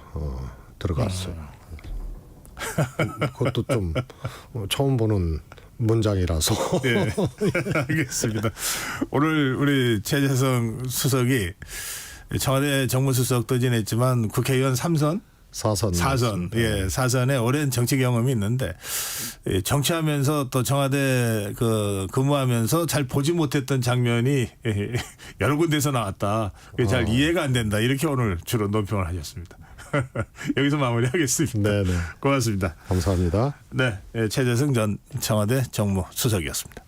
들어갔어요. 그것도 좀 처음 보는 문장이라서. 네, 알겠습니다. 오늘 우리 최재성 수석이 청와대 정무수석도 지냈지만 국회의원 3선? 4선. 예, 4선에 오랜 정치 경험이 있는데 정치하면서 또 청와대 근무하면서 잘 보지 못했던 장면이 여러 군데서 나왔다. 잘 이해가 안 된다. 이렇게 오늘 주로 논평을 하셨습니다. 여기서 마무리하겠습니다. 네네. 고맙습니다. 감사합니다. 네, 최재성 전 청와대 정무수석이었습니다.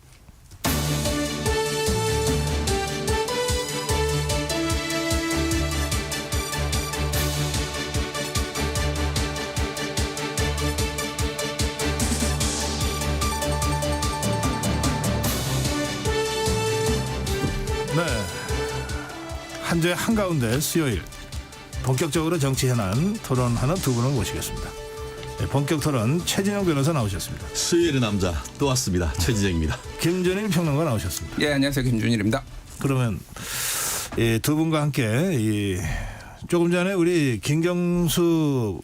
네. 한 주의 한가운데 수요일 본격적으로 정치 현안 토론하는 두 분을 모시겠습니다. 네, 본격 토론 최진영 변호사 나오셨습니다. 수요일의 남자 또 왔습니다. 최진영입니다. 김준일 평론가 나오셨습니다. 예, 안녕하세요. 김준일입니다. 그러면 이 두 분과 함께 조금 전에 우리 김경수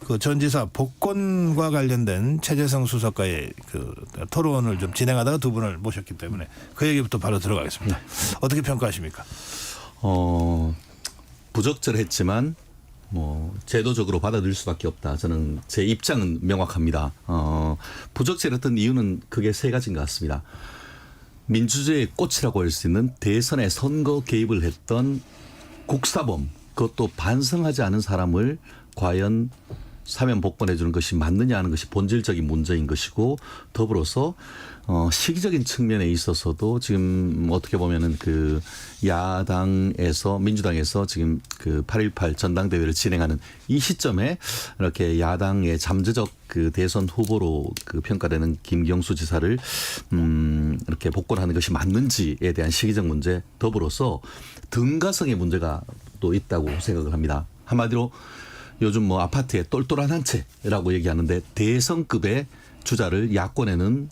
그 전 지사 복권과 관련된 최재성 수석과의 그 토론을 좀 진행하다가 두 분을 모셨기 때문에 그 얘기부터 바로 들어가겠습니다. 어떻게 평가하십니까? 부적절했지만 제도적으로 받아들일 수밖에 없다. 저는 제 입장은 명확합니다. 부적절했던 이유는 크게 세 가지인 것 같습니다. 민주주의의 꽃이라고 할 수 있는 대선에 선거 개입을 했던 국사범, 그것도 반성하지 않은 사람을 과연 사면 복권해 주는 것이 맞느냐 하는 것이 본질적인 문제인 것이고, 더불어서 시기적인 측면에 있어서도 지금 어떻게 보면은 그 야당에서 민주당에서 지금 그 8.18 전당대회를 진행하는 이 시점에 이렇게 야당의 잠재적 그 대선 후보로 그 평가되는 김경수 지사를 이렇게 복권하는 것이 맞는지에 대한 시기적 문제, 더불어서 등가성의 문제가 또 있다고 생각을 합니다. 한마디로 요즘 아파트에 똘똘한 한 채라고 얘기하는데 대선급의 주자를 야권에는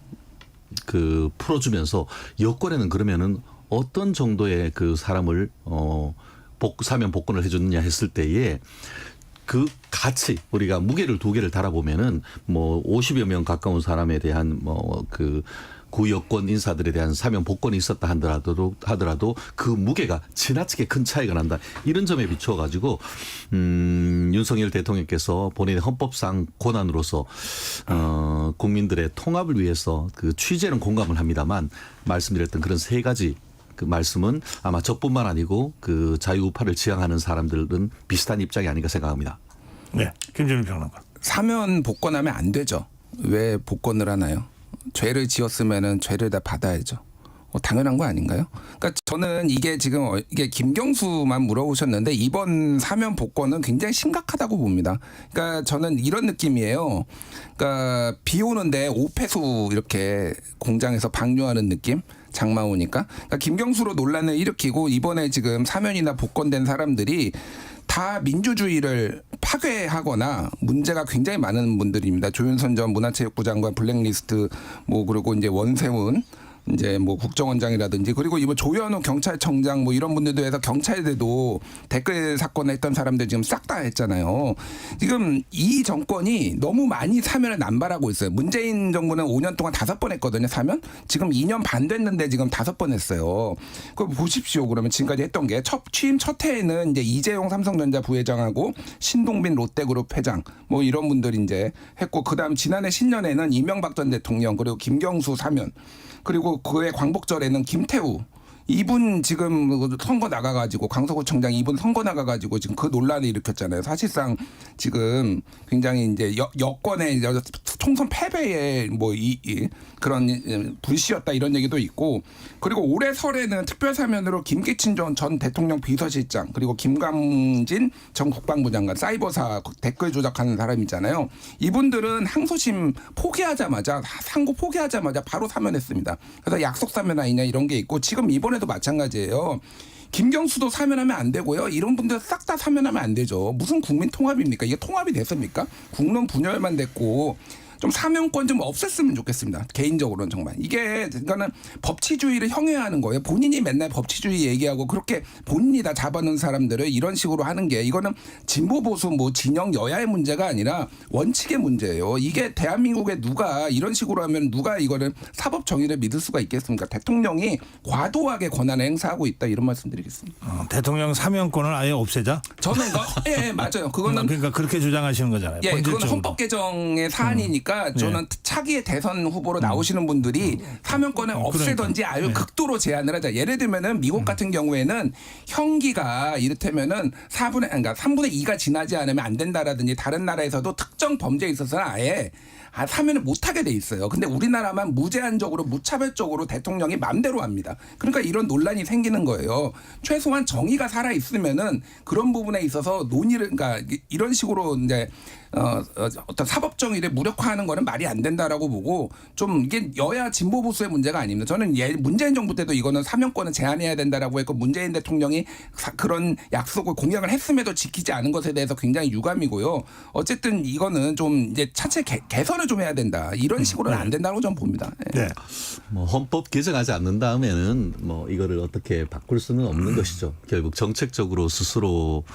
그 풀어주면서 여권에는 그러면은 어떤 정도의 그 사람을 사면 복권을 해줬느냐 했을 때에 그 가치, 우리가 무게를 두 개를 달아보면은 50여 명 가까운 사람에 대한 그 구여권 인사들에 대한 사면 복권이 있었다 하더라도 그 무게가 지나치게 큰 차이가 난다. 이런 점에 비추어 가지고 윤석열 대통령께서 본인의 헌법상 권한으로서 국민들의 통합을 위해서 그 취재는 공감을 합니다만 말씀드렸던 그런 세 가지 그 말씀은 아마 저뿐만 아니고 그 자유우파를 지향하는 사람들은 비슷한 입장이 아닌가 생각합니다. 네, 김준일 평론가. 사면 복권하면 안 되죠. 왜 복권을 하나요? 죄를 지었으면은 죄를 다 받아야죠. 당연한 거 아닌가요? 그러니까 저는 이게 지금 이게 김경수만 물어보셨는데 이번 사면 복권은 굉장히 심각하다고 봅니다. 그러니까 저는 이런 느낌이에요. 그러니까 비 오는데 오폐수 이렇게 공장에서 방류하는 느낌? 장마 오니까. 그러니까 김경수로 논란을 일으키고 이번에 지금 사면이나 복권된 사람들이 다 민주주의를 파괴하거나 문제가 굉장히 많은 분들입니다. 조윤선 전 문화체육부 장관 블랙리스트 그리고 이제 원세훈 이제 국정원장이라든지 그리고 이번 조현우 경찰청장 이런 분들도 해서 경찰들도 댓글 사건 했던 사람들 지금 싹 다 했잖아요. 지금 이 정권이 너무 많이 사면을 남발하고 있어요. 문재인 정부는 5년 동안 5번 했거든요. 사면. 지금 2년 반 됐는데 지금 5번 했어요. 그거 보십시오. 그러면 지금까지 했던 게 취임 첫 해에는 이제 이재용 삼성전자 부회장하고 신동빈 롯데그룹 회장 이런 분들이 이제 했고 그다음 지난해 신년에는 이명박 전 대통령 그리고 김경수 사면 그리고 그해 광복절에는 김태우 이분 지금 선거 나가가지고 강서구청장 이분 선거 나가가지고 지금 그 논란을 일으켰잖아요. 사실상 지금 굉장히 이제 여권의 총선 패배에 그런 불씨였다 이런 얘기도 있고 그리고 올해 설에는 특별사면으로 김기춘 전 대통령 비서실장 그리고 김광진 전 국방부 장관 사이버사 댓글 조작하는 사람이잖아요. 이분들은 항소심 포기하자마자 상고 포기하자마자 바로 사면했습니다. 그래서 약속 사면 아니냐 이런 게 있고 지금 이번에도 마찬가지예요. 김경수도 사면하면 안 되고요. 이런 분들 싹 다 사면하면 안 되죠. 무슨 국민 통합입니까? 이게 통합이 됐습니까? 국론 분열만 됐고 좀 사면권 좀 없앴으면 좋겠습니다. 개인적으로는 정말. 그러니까는 법치주의를 형해하는 거예요. 본인이 맨날 법치주의 얘기하고 그렇게 본인이 다 잡아놓은 사람들을 이런 식으로 하는 게 이거는 진보 보수 진영 여야의 문제가 아니라 원칙의 문제예요. 이게 대한민국에 누가 이런 식으로 하면 누가 이거는 사법 정의를 믿을 수가 있겠습니까? 대통령이 과도하게 권한을 행사하고 있다 이런 말씀드리겠습니다. 대통령 사면권을 아예 없애자? 저는 예, 맞아요. 그거는 그러니까 그렇게 주장하시는 거잖아요. 예, 그건 헌법 개정의 사안이니까 저는 차기의 대선 후보로 나오시는 분들이 사면권을 없애든지 아주 극도로 제한을 하자. 예를 들면은 미국 같은 경우에는 형기가 이를테면은 3분의 2가 지나지 않으면 안 된다라든지 다른 나라에서도 특정 범죄에 있어서는 아예 사면을 못하게 돼 있어요. 근데 우리나라만 무제한적으로 무차별적으로 대통령이 맘대로 합니다. 그러니까 이런 논란이 생기는 거예요. 최소한 정의가 살아 있으면은 그런 부분에 있어서 논의를 그러니까 이런 식으로 이제 어떤 사법 정의를 무력화하는 거는 말이 안 된다라고 보고 좀 이게 여야 진보 보수의 문제가 아닙니다. 저는 문재인 정부 때도 이거는 사면권을 제한해야 된다라고 했고 문재인 대통령이 그런 약속을 공약을 했음에도 지키지 않은 것에 대해서 굉장히 유감이고요. 어쨌든 이거는 좀 이제 차체 개선을 좀 해야 된다. 이런 식으로는 안 된다고 저는 봅니다. 네. 뭐 헌법 개정하지 않는 다음에는 뭐 이거를 어떻게 바꿀 수는 없는 것이죠. 결국 정책적으로 스스로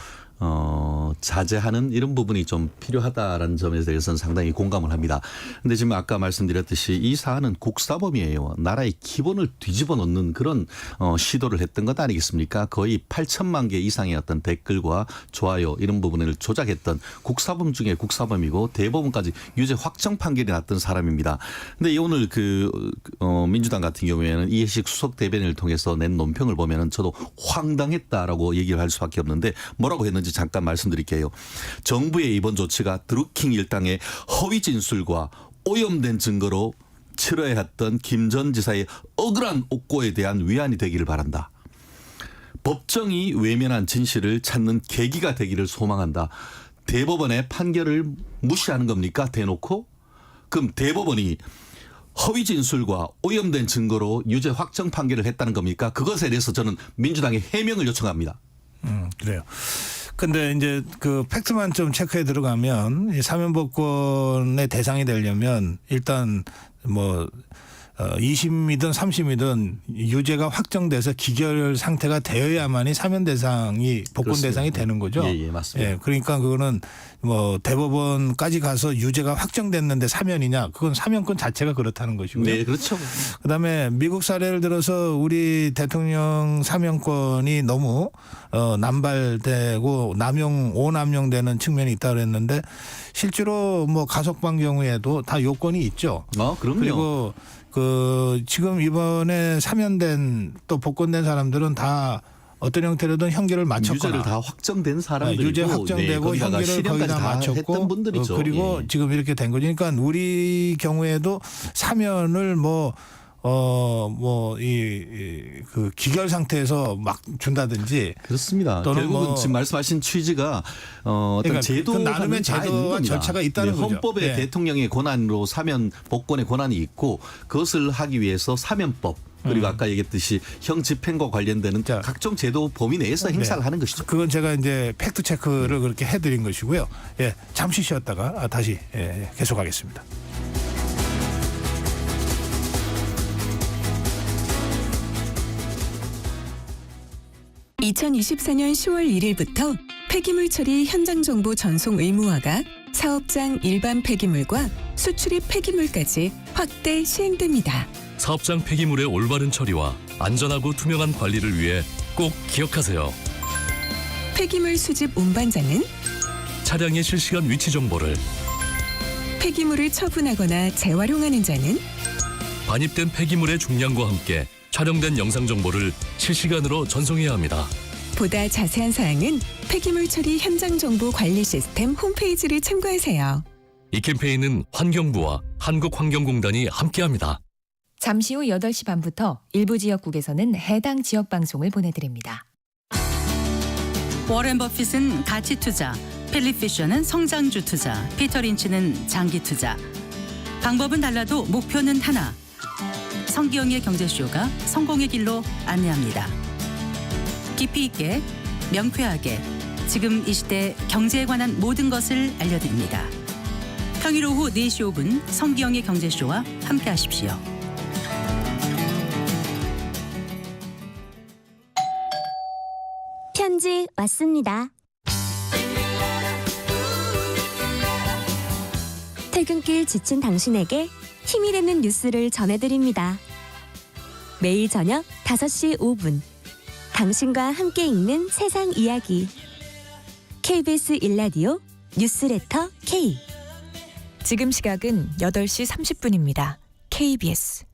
자제하는 이런 부분이 좀 필요하다라는 점에 대해서는 상당히 공감을 합니다. 근데 지금 아까 말씀드렸듯이 이 사안은 국사범이에요. 나라의 기본을 뒤집어 놓는 그런 시도를 했던 것 아니겠습니까? 거의 8천만 개 이상의 어떤 댓글과 좋아요 이런 부분을 조작했던 국사범 중에 국사범이고 대법원까지 유죄 확정 판결이 났던 사람입니다. 근데 오늘 민주당 같은 경우에는 이해식 수석 대변인을 통해서 낸 논평을 보면은 저도 황당했다라고 얘기를 할 수밖에 없는데 뭐라고 했는지 잠깐 말씀드릴게요. 정부의 이번 조치가 드루킹 일당의 허위 진술과 오염된 증거로 치러야 했던 김 전 지사의 억울한 옥고에 대한 위안이 되기를 바란다. 법정이 외면한 진실을 찾는 계기가 되기를 소망한다. 대법원의 판결을 무시하는 겁니까? 대놓고? 그럼 대법원이 허위 진술과 오염된 증거로 유죄 확정 판결을 했다는 겁니까? 그것에 대해서 저는 민주당에 해명을 요청합니다. 그래요. 근데 이제 그 팩트만 좀 체크해 들어가면 이 사면복권의 대상이 되려면 일단 뭐 2심이든 3심이든 유죄가 확정돼서 기결 상태가 되어야만이 사면 대상이 복권 그렇습니다. 대상이 되는 거죠. 예, 맞습니다. 예, 그러니까 그거는 뭐 대법원까지 가서 유죄가 확정됐는데 사면이냐? 그건 사면권 자체가 그렇다는 것이고요. 네, 그렇죠. 그다음에 미국 사례를 들어서 우리 대통령 사면권이 너무 남발되고 오남용되는 측면이 있다 그랬는데 실제로 뭐 가석방 경우에도 다 요건이 있죠. 그럼요. 그리고 지금 이번에 사면된 또 복권된 사람들은 다 어떤 형태로든 형기를 마쳤거나 유죄를 다 확정된 사람들이고 유죄 확정되고 형기를 거의 다 마쳤고 했던 분들이죠. 그리고 지금 이렇게 된 거죠. 그러니까 우리 경우에도 사면을 그 기결 상태에서 막 준다든지 그렇습니다. 또는 결국은 지금 말씀하신 취지가 어떤 그러니까 제도 나름의 제도와 절차가 있다는 거죠. 헌법에 대통령의 권한으로 사면 복권의 권한이 있고 그것을 하기 위해서 사면법 그리고 아까 얘기했듯이 형 집행과 관련되는 각종 제도 범위 내에서 행사를 하는 것이죠. 그건 제가 이제 팩트 체크를 그렇게 해드린 것이고요. 예, 잠시 쉬었다가 다시 계속하겠습니다. 2024년 10월 1일부터 폐기물 처리 현장 정보 전송 의무화가 사업장 일반 폐기물과 수출입 폐기물까지 확대 시행됩니다. 사업장 폐기물의 올바른 처리와 안전하고 투명한 관리를 위해 꼭 기억하세요. 폐기물 수집 운반자는 차량의 실시간 위치 정보를, 폐기물을 처분하거나 재활용하는 자는 반입된 폐기물의 중량과 함께 촬영된 영상 정보를 실시간으로 전송해야 합니다. 보다 자세한 사항은 폐기물 처리 현장 정보 관리 시스템 홈페이지를 참고하세요. 이 캠페인은 환경부와 한국환경공단이 함께합니다. 잠시 후 8시 반부터 일부 지역국에서는 해당 지역 방송을 보내드립니다. 워렌 버핏은 가치 투자, 필립 피셔는 성장주 투자, 피터 린치는 장기 투자. 방법은 달라도 목표는 하나. 성기영의 경제쇼가 성공의 길로 안내합니다. 깊이 있게, 명쾌하게, 지금 이 시대 경제에 관한 모든 것을 알려드립니다. 평일 오후 4시 5분 성기영의 경제쇼와 함께하십시오. 편지 왔습니다. 퇴근길 지친 당신에게 힘이 되는 뉴스를 전해드립니다. 매일 저녁 5시 5분 당신과 함께 읽는 세상 이야기 KBS 1라디오 뉴스레터 K. 지금 시각은 8시 30분입니다. KBS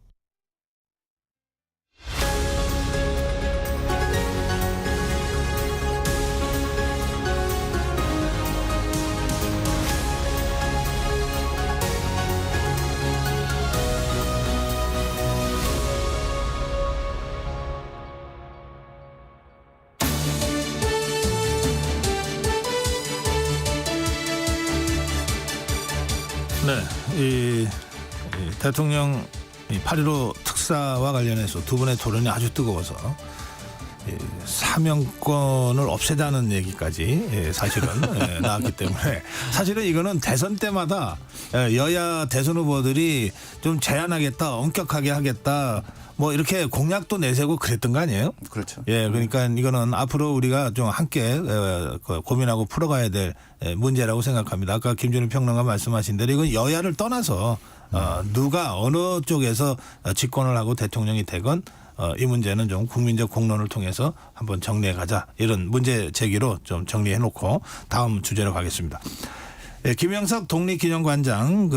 이 대통령 8.15 특사와 관련해서 두 분의 토론이 아주 뜨거워서 사명권을 없애자는 얘기까지 사실은 나왔기 때문에 사실은 이거는 대선 때마다 여야 대선 후보들이 좀 제한하겠다, 엄격하게 하겠다, 뭐 이렇게 공약도 내세우고 그랬던 거 아니에요? 그렇죠. 예, 그러니까 이거는 앞으로 우리가 좀 함께 고민하고 풀어가야 될 문제라고 생각합니다. 아까 김준일 평론가 말씀하신 대로 이건 여야를 떠나서 누가 어느 쪽에서 집권을 하고 대통령이 되건 이 문제는 좀 국민적 공론을 통해서 한번 정리해 가자, 이런 문제 제기로 좀 정리해 놓고 다음 주제로 가겠습니다. 예, 김영석 독립기념관장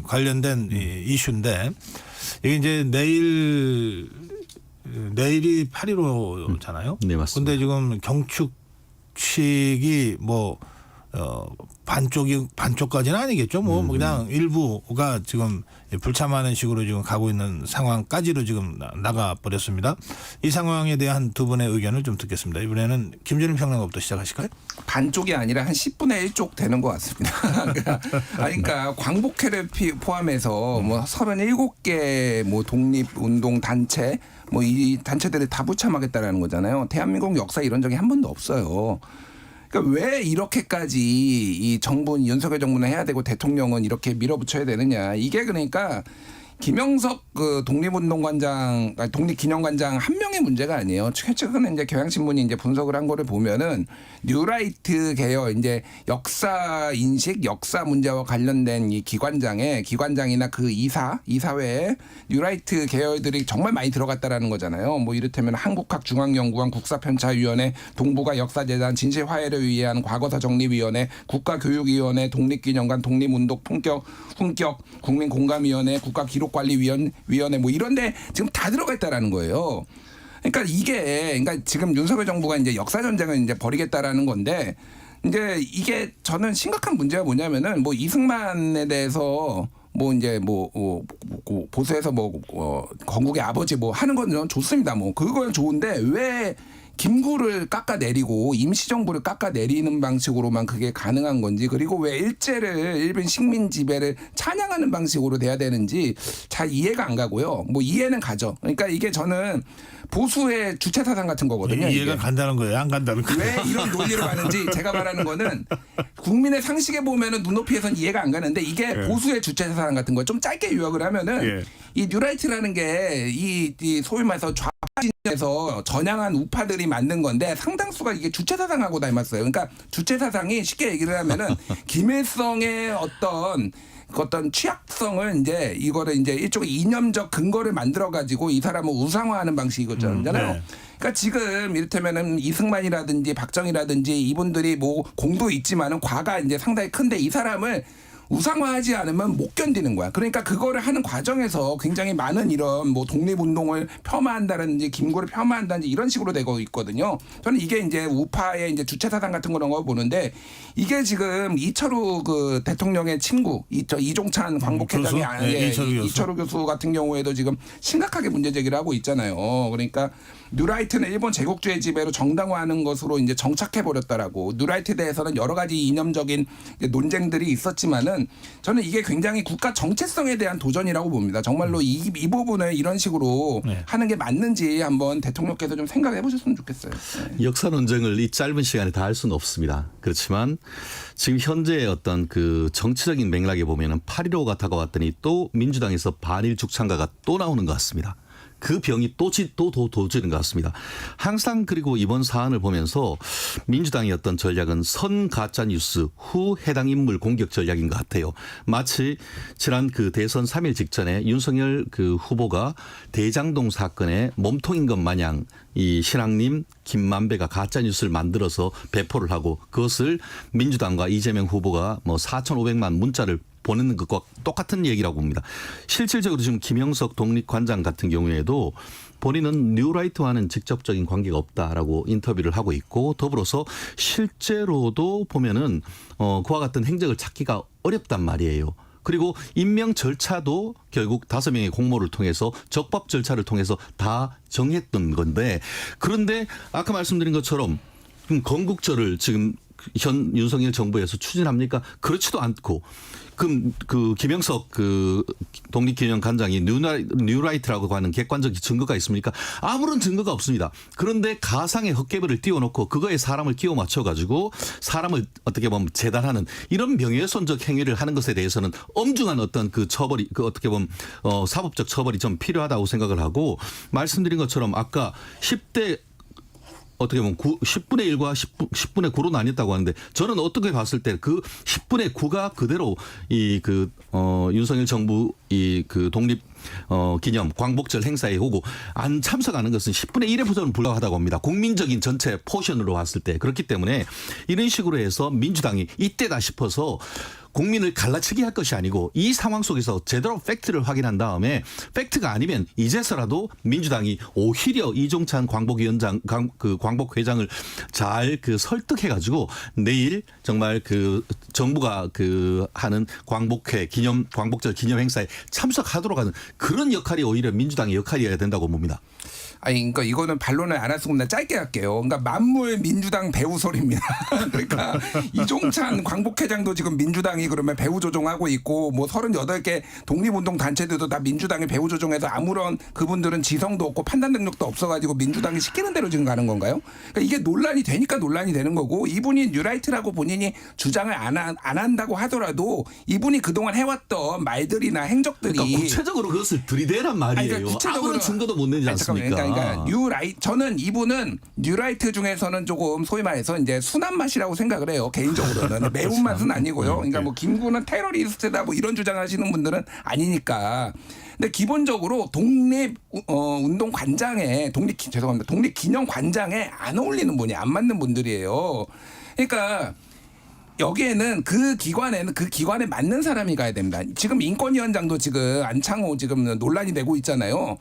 관련된 이슈인데 이게 이제 내일이 8.15잖아요. 네, 맞습니다. 근데 지금 경축식이 반쪽까지는 아니겠죠. 그냥 일부가 지금 불참하는 식으로 지금 가고 있는 상황까지로 지금 나가 버렸습니다. 이 상황에 대한 두 분의 의견을 좀 듣겠습니다. 이번에는 김준일 평론가부터 시작하실까요? 반쪽이 아니라 한 10분의 1쪽 되는 것 같습니다. 그러니까 광복회를 포함해서 37개 독립운동 단체 이 단체들이 다 불참하겠다라는 거잖아요. 대한민국 역사에 이런 적이 한 번도 없어요. 그러니까 왜 이렇게까지 이 정부는, 윤석열 정부는 해야 되고 대통령은 이렇게 밀어붙여야 되느냐. 이게 그러니까 김영석 독립기념관장 한 명의 문제가 아니에요. 최근에 이제 경향신문이 이제 분석을 한 거를 보면은 뉴라이트 계열 이제 역사 인식, 역사 문제와 관련된 이 기관장이나 그 이사회에 뉴라이트 계열들이 정말 많이 들어갔다라는 거잖아요. 이를테면 한국학중앙연구원, 국사편찬위원회, 동북아 역사재단, 진실화해를 위한 과거사 정립위원회, 국가교육위원회, 독립기념관, 독립운동 품격 국민공감위원회, 국가기록관리위원회 이런데 지금 다 들어가 있다라는 거예요. 그러니까 지금 윤석열 정부가 이제 역사 전쟁을 이제 벌이겠다라는 건데, 이제 이게 저는 심각한 문제가 뭐냐면은 이승만에 대해서 보수해서 건국의 아버지 하는 건 좋습니다. 그건 좋은데 왜 김구를 깎아내리고 임시정부를 깎아내리는 방식으로만 그게 가능한 건지, 그리고 왜 일본 식민 지배를 찬양하는 방식으로 돼야 되는지 잘 이해가 안 가고요. 이해는 가죠. 그러니까 이게 저는 보수의 주체사상 같은 거거든요. 이해가 간다는 거예요? 안 간다는 거예요? 왜 이런 논리로 가는지 제가 말하는 거는 국민의 상식에 보면은 눈높이에선 이해가 안 가는데, 이게 보수의 주체사상 같은 거 좀 짧게 요약을 하면은 이 뉴라이트라는 게 이 소위 말해서 좌파진에서 전향한 우파들이 만든 건데 상당수가 이게 주체사상하고 닮았어요. 그러니까 주체사상이 쉽게 얘기를 하면은 김일성의 어떤 취약성을 이거를 일종의 이념적 근거를 만들어 가지고 이 사람을 우상화하는 방식이잖아요. 그러니까 지금 이를테면은 이승만이라든지 박정희라든지 이분들이 공도 있지만은 과가 상당히 큰데 이 사람을 우상화하지 않으면 못 견디는 거야. 그러니까 그거를 하는 과정에서 굉장히 많은 이런 독립운동을 폄하한다든지 김구를 폄하한다든지 이런 식으로 되고 있거든요. 저는 이게 이제 우파의 주체사상 같은 그런 거 보는데, 이게 지금 이철우 대통령의 친구 이종찬 광복회장이 이철우 교수 같은 경우에도 지금 심각하게 문제 제기를 하고 있잖아요. 그러니까 뉴라이트는 일본 제국주의 지배로 정당화하는 것으로 정착해 버렸다라고. 뉴라이트에 대해서는 여러 가지 이념적인 논쟁들이 있었지만은 저는 이게 굉장히 국가 정체성에 대한 도전이라고 봅니다. 정말로 이 부분을 이런 식으로 하는 게 맞는지 한번 대통령께서 좀 생각해 보셨으면 좋겠어요. 역사 논쟁을 이 짧은 시간에 다 할 수는 없습니다. 그렇지만 지금 현재의 어떤 정치적인 맥락에 보면은 8.15가 다가왔더니 또 민주당에서 반일 죽창가가 또 나오는 것 같습니다. 그 병이 또 도지는 것 같습니다. 항상 그리고 이번 사안을 보면서 민주당의 어떤 전략은 선 가짜뉴스 후 해당 인물 공격 전략인 것 같아요. 마치 지난 대선 3일 직전에 윤석열 후보가 대장동 사건의 몸통인 것 마냥 이 신앙님 김만배가 가짜뉴스를 만들어서 배포를 하고, 그것을 민주당과 이재명 후보가 4,500만 문자를 보내는 것과 똑같은 얘기라고 봅니다. 실질적으로 지금 김영석 독립관장 같은 경우에도 본인은 뉴라이트와는 직접적인 관계가 없다라고 인터뷰를 하고 있고, 더불어서 실제로도 보면은 그와 같은 행적을 찾기가 어렵단 말이에요. 그리고 임명 절차도 결국 5명의 공모를 통해서 적법 절차를 통해서 다 정했던 건데, 그런데 아까 말씀드린 것처럼 건국절을 지금 현 윤석열 정부에서 추진합니까? 그렇지도 않고 그 김영석 그 독립기념관장이 뉴라이트라고 하는 객관적 증거가 있습니까? 아무런 증거가 없습니다. 그런데 가상의 헛개비를 띄워놓고 그거에 사람을 끼워 맞춰가지고 사람을 어떻게 보면 재단하는 이런 명예훼손적 행위를 하는 것에 대해서는 엄중한 어떤 그 처벌이 그 어떻게 보면 사법적 처벌이 좀 필요하다고 생각을 하고 말씀드린 것처럼 아까 10대 어떻게 보면 10분의 1과 10분의 9로 나뉘었다고 하는데 저는 어떻게 봤을 때 그 10분의 9가 그대로 윤석열 정부 그 독립 기념 광복절 행사에 오고 안 참석하는 것은 10분의 1에 부족은 불과하다고 합니다. 국민적인 전체 포션으로 봤을 때 그렇기 때문에 이런 식으로 해서 민주당이 이때다 싶어서 국민을 갈라치기 할 것이 아니고 이 상황 속에서 제대로 팩트를 확인한 다음에 팩트가 아니면 이제서라도 민주당이 오히려 이종찬 광복위원장 그 광복회장을 잘 그 설득해 가지고 내일 정말 그 정부가 그 하는 광복절 기념 행사에 참석하도록 하는 그런 역할이 오히려 민주당의 역할이어야 된다고 봅니다. 아니, 그러니까 이거는 반론을 안 할 수가 없나 짧게 할게요. 그러니까 만물 민주당 배후 소리입니다. 그러니까 이종찬 광복회장도 지금 민주당이 그러면 배후 조종하고 있고 뭐 38개 독립운동 단체들도 다 민주당이 배후 조종해서 아무런 그분들은 지성도 없고 판단 능력도 없어가지고 민주당이 시키는 대로 지금 가는 건가요? 그러니까 이게 논란이 되니까 논란이 되는 거고 이분이 뉴라이트라고 본인이 주장을 안 한다고 하더라도 이분이 그동안 해왔던 말들이나 행적들이 그러니까 구체적으로 그것을 들이대란 말이에요. 그러니까 구체적으로 아무런 증거도 못 내지 않습니까? 그러니까 저는 이분은 뉴라이트 중에서는 조금 소위 말해서 이제 순한 맛이라고 생각을 해요. 개인적으로는 매운 맛은 아니고요. 그러니까 뭐 김구는 테러리스트다 뭐 이런 주장하시는 분들은 아니니까. 근데 기본적으로 독립운동 관장에 독립기념 관장에 안 어울리는 분이 안 맞는 분들이에요. 그러니까. 여기에는 그 기관에 맞는 사람이 가야 됩니다. 지금 인권위원장도 지금 안창호 지금 논란이 되고 있잖아요.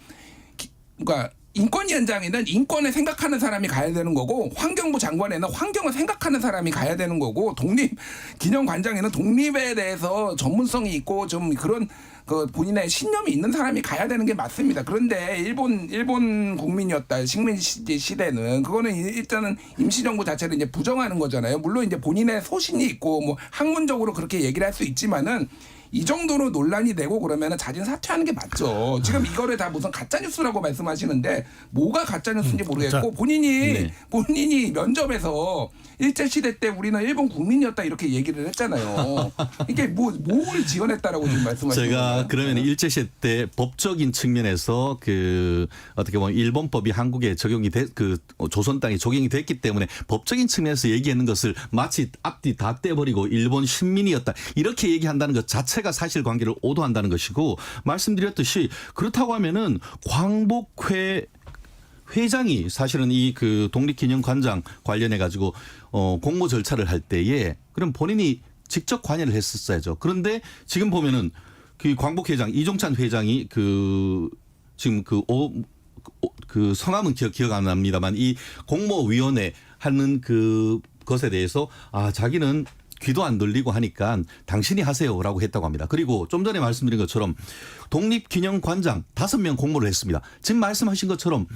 그러니까 인권위원장에는 인권을 생각하는 사람이 가야 되는 거고 환경부 장관에는 환경을 생각하는 사람이 가야 되는 거고 독립기념관장에는 독립에 대해서 전문성이 있고 좀 그런 그 본인의 신념이 있는 사람이 가야 되는 게 맞습니다. 그런데 일본 국민이었다 식민 시대는 그거는 일단은 임시정부 자체를 이제 부정하는 거잖아요. 물론 이제 본인의 소신이 있고 뭐 학문적으로 그렇게 얘기를 할 수 있지만은. 이 정도로 논란이 되고 그러면 자진 사퇴하는 게 맞죠. 지금 이거를 다 무슨 가짜 뉴스라고 말씀하시는데 뭐가 가짜 뉴스인지 모르겠고 본인이 면접에서 일제 시대 때 우리는 일본 국민이었다 이렇게 얘기를 했잖아요. 이게 뭘 지원했다라고 지금 말씀하시는 거예요? 제가 그러면 일제 시대 때 법적인 측면에서 그 어떻게 보면 일본법이 한국에 적용이 그 조선 땅에 적용이 됐기 때문에 법적인 측면에서 얘기하는 것을 마치 앞뒤 다 떼버리고 일본 식민이었다 이렇게 얘기한다는 것 자체가 사실관계를 오도한다는 것이고 말씀드렸듯이 그렇다고 하면은 회장이 사실은 이 그 독립기념관장 관련해 가지고 공모 절차를 할 때에 그럼 본인이 직접 관여를 했었어야죠. 그런데 지금 보면은 그 광복회장 이종찬 회장이 그 지금 그 성함은 기억 안 납니다만 이 공모위원회 하는 그 것에 대해서 자기는 귀도 안 들리고 하니까 당신이 하세요라고 했다고 합니다. 그리고 좀 전에 말씀드린 것처럼 독립기념관장 5명 공모를 했습니다. 지금 말씀하신 것처럼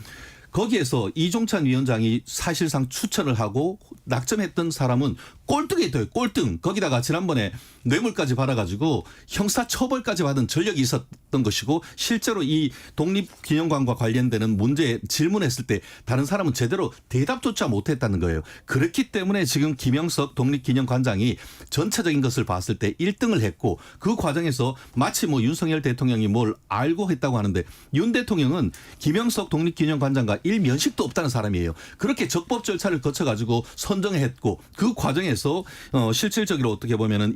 거기에서 이종찬 위원장이 사실상 추천을 하고 낙점했던 사람은 꼴등이 돼요. 꼴등. 거기다가 지난번에 뇌물까지 받아가지고 형사처벌까지 받은 전력이 있었던 것이고 실제로 이 독립기념관과 관련되는 문제에 질문했을 때 다른 사람은 제대로 대답조차 못했다는 거예요. 그렇기 때문에 지금 김영석 독립기념관장이 전체적인 것을 봤을 때 1등을 했고 그 과정에서 마치 뭐 윤석열 대통령이 뭘 알고 했다고 하는데 윤 대통령은 김영석 독립기념관장과 일면식도 없다는 사람이에요. 그렇게 적법 절차를 거쳐가지고 선정했고 그 과정에서 실질적으로 어떻게 보면은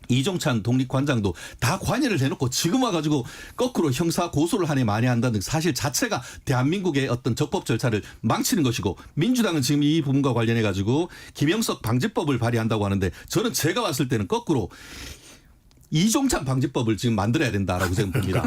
이종찬 독립관장도 다 관여를 해놓고 지금 와가지고 거꾸로 형사 고소를 하네 많이 한다는 사실 자체가 대한민국의 어떤 적법 절차를 망치는 것이고 민주당은 지금 이 부분과 관련해가지고 김영석 방지법을 발의한다고 하는데 저는 제가 봤을 때는 거꾸로 이종찬 방지법을 지금 만들어야 된다라고 생각합니다.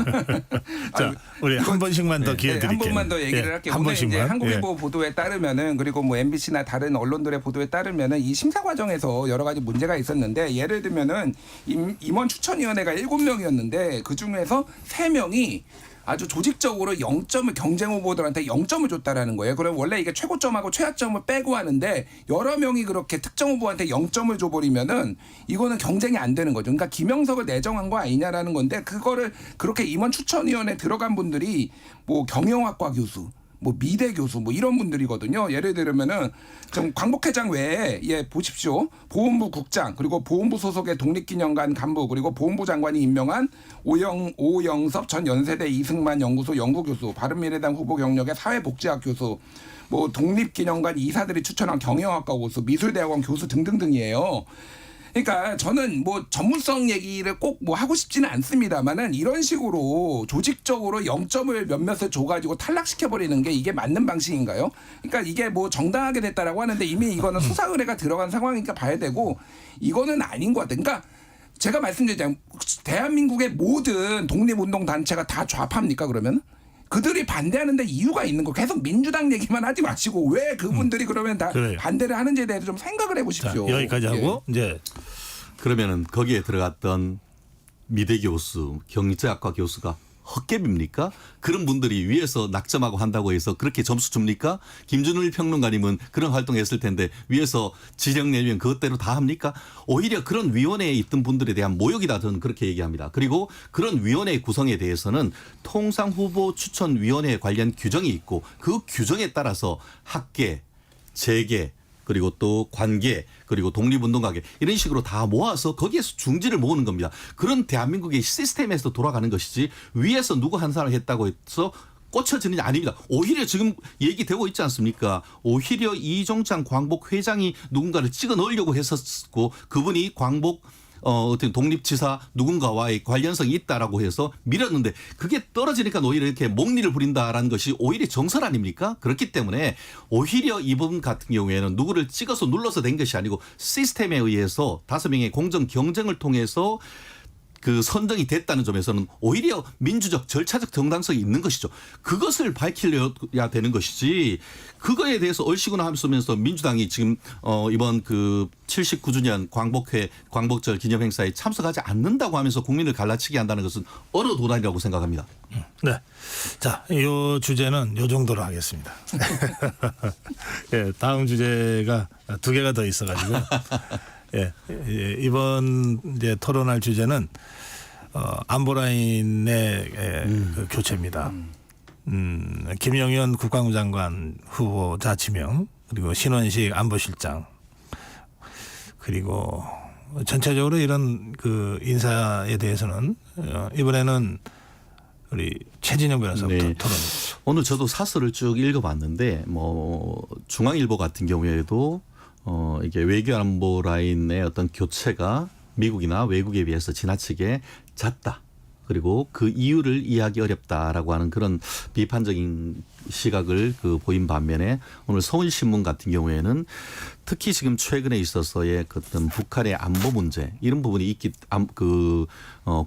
자, 우리 한 번씩만 더 기회 드릴게요. 한 번만 더 얘기를 할게요. 오늘 이제 한국일보 보도에 따르면은 그리고 뭐 MBC나 다른 언론들의 보도에 따르면은 이 심사 과정에서 여러 가지 문제가 있었는데 예를 들면은 임원 추천위원회가 7명이었는데 그 중에서 3명이 아주 조직적으로 0점을 경쟁 후보들한테 0점을 줬다라는 거예요. 그럼 원래 이게 최고점하고 최하점을 빼고 하는데 여러 명이 그렇게 특정 후보한테 0점을 줘버리면은 이거는 경쟁이 안 되는 거죠. 그러니까 김영석을 내정한 거 아니냐라는 건데 그거를 그렇게 임원 추천위원회에 들어간 분들이 뭐 경영학과 교수, 뭐 미대 교수 뭐 이런 분들이거든요. 예를 들면은 좀 광복회장 외에 보십시오. 보훈부 국장 그리고 보훈부 소속의 독립기념관 간부 그리고 보훈부 장관이 임명한 오영섭 전 연세대 이승만 연구소 연구교수 바른미래당 후보 경력의 사회복지학 교수 뭐 독립기념관 이사들이 추천한 경영학과 교수 미술대학원 교수 등등등이에요. 그러니까 저는 뭐 전문성 얘기를 꼭 뭐 하고 싶지는 않습니다만은 이런 식으로 조직적으로 0점을 몇몇을 줘가지고 탈락시켜버리는 게 이게 맞는 방식인가요? 그러니까 이게 뭐 정당하게 됐다라고 하는데 이미 이거는 수사 의뢰가 들어간 상황이니까 봐야 되고 이거는 아닌 것 같아요. 그러니까 제가 말씀드리자면 대한민국의 모든 독립운동 단체가 다 좌파입니까 그러면? 그들이 반대하는데 이유가 있는 거 계속 민주당 얘기만 하지 마시고 왜 그분들이 그러면 다 그래요. 반대를 하는지에 대해서 좀 생각을 해보십시오. 자, 여기까지 하고 이제 그러면은 거기에 들어갔던 미대 교수, 경제학과 교수가 헛개비입니까? 그런 분들이 위에서 낙점하고 한다고 해서 그렇게 점수 줍니까? 김준일 평론가님은 그런 활동했을 텐데 위에서 지령 내면 그것대로 다 합니까? 오히려 그런 위원회에 있던 분들에 대한 모욕이다 저는 그렇게 얘기합니다. 그리고 그런 위원회 구성에 대해서는 통상 후보 추천 위원회 관련 규정이 있고 그 규정에 따라서 학계, 재계 그리고 또 관계 그리고 독립운동가계 이런 식으로 다 모아서 거기에서 중지를 모으는 겁니다. 그런 대한민국의 시스템에서 돌아가는 것이지 위에서 누구 한 사람 했다고 해서 꽂혀지는 게 아닙니다. 오히려 지금 얘기되고 있지 않습니까? 오히려 이종찬 광복 회장이 누군가를 찍어 넣으려고 했었고 그분이 광복 어떤 독립지사 누군가와의 관련성이 있다라고 해서 밀었는데 그게 떨어지니까 오히려 이렇게 목리를 부린다라는 것이 오히려 정설 아닙니까? 그렇기 때문에 오히려 이분 같은 경우에는 누구를 찍어서 눌러서 된 것이 아니고 시스템에 의해서 5명의 공정 경쟁을 통해서 그 선정이 됐다는 점에서는 오히려 민주적 절차적 정당성이 있는 것이죠. 그것을 밝히려야 되는 것이지 그거에 대해서 얼씨구나 하면서 민주당이 지금 이번 그 79주년 광복절 기념행사에 참석하지 않는다고 하면서 국민을 갈라치게 한다는 것은 어느 도단이라고 생각합니다. 네. 자, 이 주제는 요 정도로 하겠습니다. 예, 다음 주제가 2개가 더 있어가지고. 예, 이번 이제 토론할 주제는 안보라인의 그 교체입니다. 김영현 국방부 장관 후보자 지명 그리고 신원식 안보실장 그리고 전체적으로 이런 그 인사에 대해서는 이번에는 우리 최진영 변호사부터 토론입니다. 오늘 저도 사설을 쭉 읽어봤는데 뭐 중앙일보 같은 경우에도 이게 외교안보 라인의 어떤 교체가 미국이나 외국에 비해서 지나치게 잦다. 그리고 그 이유를 이해하기 어렵다라고 하는 그런 비판적인 시각을 보인 반면에 오늘 서울신문 같은 경우에는 특히 지금 최근에 있어서의 어떤 북한의 안보 문제 이런 부분이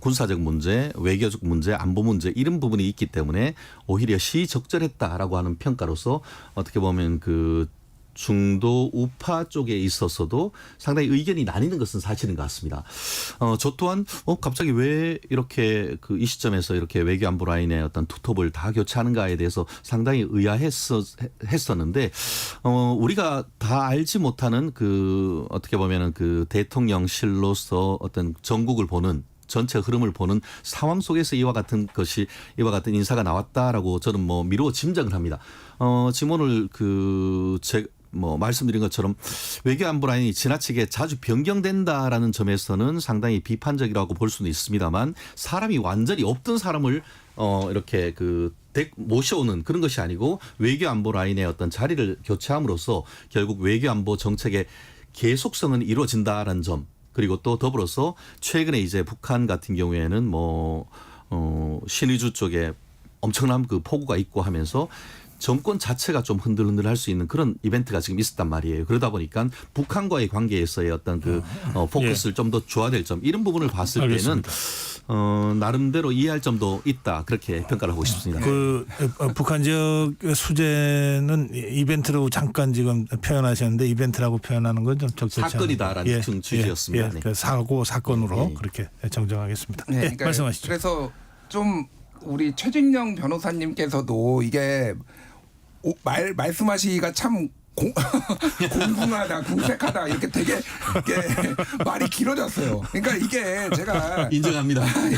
군사적 문제, 외교적 문제, 안보 문제 이런 부분이 있기 때문에 오히려 시적절했다라고 하는 평가로서 어떻게 보면 중도 우파 쪽에 있어서도 상당히 의견이 나뉘는 것은 사실인 것 같습니다. 저 또한 갑자기 왜 이렇게 이 시점에서 이렇게 외교 안보 라인의 어떤 투톱을 다 교체하는가에 대해서 상당히 의아했었는데 우리가 다 알지 못하는 어떻게 보면은 대통령실로서 어떤 전국을 보는 전체 흐름을 보는 상황 속에서 이와 같은 인사가 나왔다라고 저는 미루어 짐작을 합니다. 지금 오늘 말씀드린 것처럼 외교 안보 라인이 지나치게 자주 변경된다라는 점에서는 상당히 비판적이라고 볼 수는 있습니다만 사람이 완전히 없던 사람을 이렇게 모셔오는 그런 것이 아니고 외교 안보 라인의 어떤 자리를 교체함으로써 결국 외교 안보 정책의 계속성은 이루어진다라는 점 그리고 또 더불어서 최근에 이제 북한 같은 경우에는 신의주 쪽에 엄청난 폭우가 있고 하면서 정권 자체가 좀 흔들흔들할 수 있는 그런 이벤트가 지금 있었단 말이에요. 그러다 보니까 북한과의 관계에서의 어떤 포커스를 좀 더 줘야 될 점 이런 부분을 봤을 알겠습니다. 때는 나름대로 이해할 점도 있다 그렇게 평가를 하고 싶습니다. 북한 지역 수재는 이벤트로 잠깐 지금 표현하셨는데 이벤트라고 표현하는 건 좀 적절치 않습니다. 사건이다라는 취지였습니다. 사건으로 그렇게 정정하겠습니다. 그러니까 말씀하시죠. 그래서 좀 우리 최진영 변호사님께서도 이게 말씀하시기가 참 공공하다, 궁색하다 이렇게 되게 말이 길어졌어요. 그러니까 이게 제가 인정합니다. 예.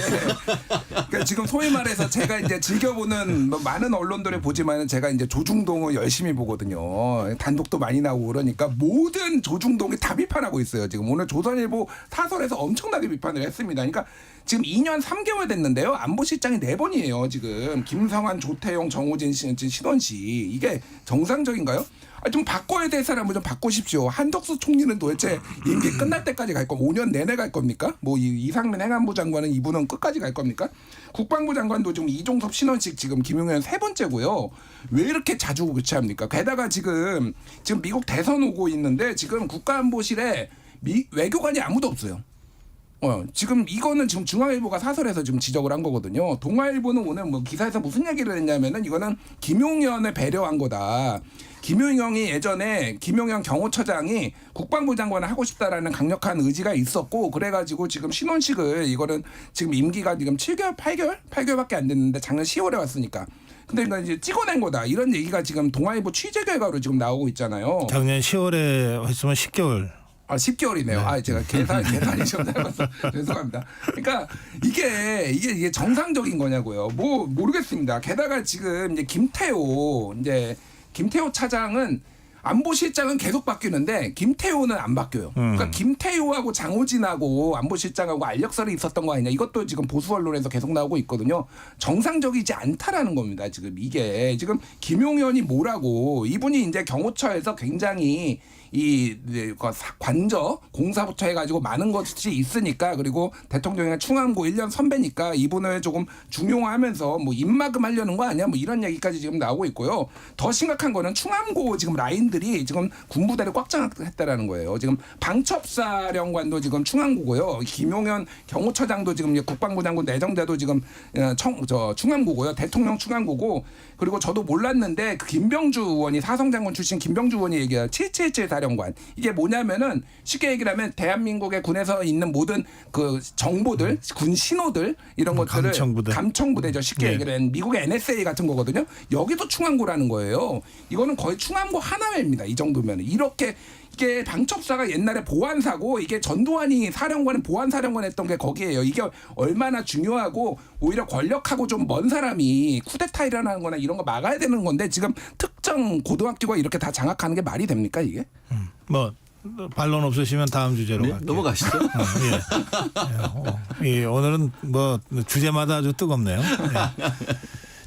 그러니까 지금 소위 말해서 제가 이제 즐겨보는 뭐 많은 언론들을 보지만 제가 이제 조중동을 열심히 보거든요. 단독도 많이 나오고 그러니까 모든 조중동이 다 비판하고 있어요. 지금 오늘 조선일보 사설에서 엄청나게 비판을 했습니다. 그러니까 지금 2년 3개월 됐는데요. 안보실장이 4번이에요. 지금 김성환, 조태용, 정호진, 신원 씨 이게 정상적인가요? 좀 바꿔야 될 사람을 좀 바꾸십시오. 한덕수 총리는 도대체 임기 끝날 때까지 갈 겁니까? 5년 내내 갈 겁니까? 뭐 이상민 행안부 장관은 이분은 끝까지 갈 겁니까? 국방부 장관도 지금 이종섭, 신원식 지금 김용현 3번째고요. 왜 이렇게 자주 교체합니까? 게다가 지금 미국 대선 오고 있는데 지금 국가안보실에 외교관이 아무도 없어요. 지금 이거는 지금 중앙일보가 사설에서 지금 지적을 한 거거든요. 동아일보는 오늘 뭐 기사에서 무슨 얘기를 했냐면은 이거는 김용현을 배려한 거다. 김용현이 예전에 김용현 경호처장이 국방부 장관을 하고 싶다라는 강력한 의지가 있었고 그래가지고 지금 신원식을 이거는 지금 임기가 지금 7개월, 8개월밖에 안 됐는데 작년 10월에 왔으니까. 근데 그러니까 이제 찍어낸 거다. 이런 얘기가 지금 동아일보 취재 결과로 지금 나오고 있잖아요. 작년 10월에 했으면 10개월. 10개월이네요. 네. 제가 계산이 좀 짧아서 죄송합니다. 그러니까 이게 정상적인 거냐고요. 뭐 모르겠습니다. 게다가 지금 이제 김태호 차장은 안보실장은 계속 바뀌는데 김태호는 안 바뀌어요. 그러니까 김태호하고 장호진하고 안보실장하고 알력설이 있었던 거 아니냐. 이것도 지금 보수 언론에서 계속 나오고 있거든요. 정상적이지 않다라는 겁니다. 지금 이게 지금 김용현이 뭐라고 이분이 이제 경호처에서 굉장히 관저 공사부터 해가지고 많은 것이 있으니까 그리고 대통령이나 충암고 1년 선배니까 이분을 조금 중용하면서 뭐 입막음 하려는 거 아니야 뭐 이런 얘기까지 지금 나오고 있고요. 더 심각한 거는 충암고 지금 라인들이 지금 군부대를 꽉 장악했다라는 거예요. 지금 방첩사령관도 지금 충암고고요. 김용현 경호처장도 지금 국방부 장군 내정자도 지금 충암고고요. 대통령 충암고고 그리고 저도 몰랐는데 그 김병주 의원이 사성장군 출신 김병주 의원이 얘기해요. 777 사령관. 이게 뭐냐면은 쉽게 얘기를 하면 대한민국의 군에서 있는 모든 그 정보들, 군 신호들 이런 것들을 감청부대죠. 쉽게 얘기를 하면 미국의 NSA 같은 거거든요. 여기도 충암고라는 거예요. 이거는 거의 충암고 하나회입니다. 이 정도면 이게 방첩사가 옛날에 보안사고 이게 전두환이 사령관은 보안사령관 했던 게 거기에요. 이게 얼마나 중요하고 오히려 권력하고 좀 먼 사람이 쿠데타 일어나는 거나 이런 거 막아야 되는 건데 지금 특정 고등학교가 이렇게 다 장악하는 게 말이 됩니까 이게? 뭐 반론 없으시면 다음 주제로 갈게요. 넘어가시죠. 오늘은 뭐 주제마다 아주 뜨겁네요.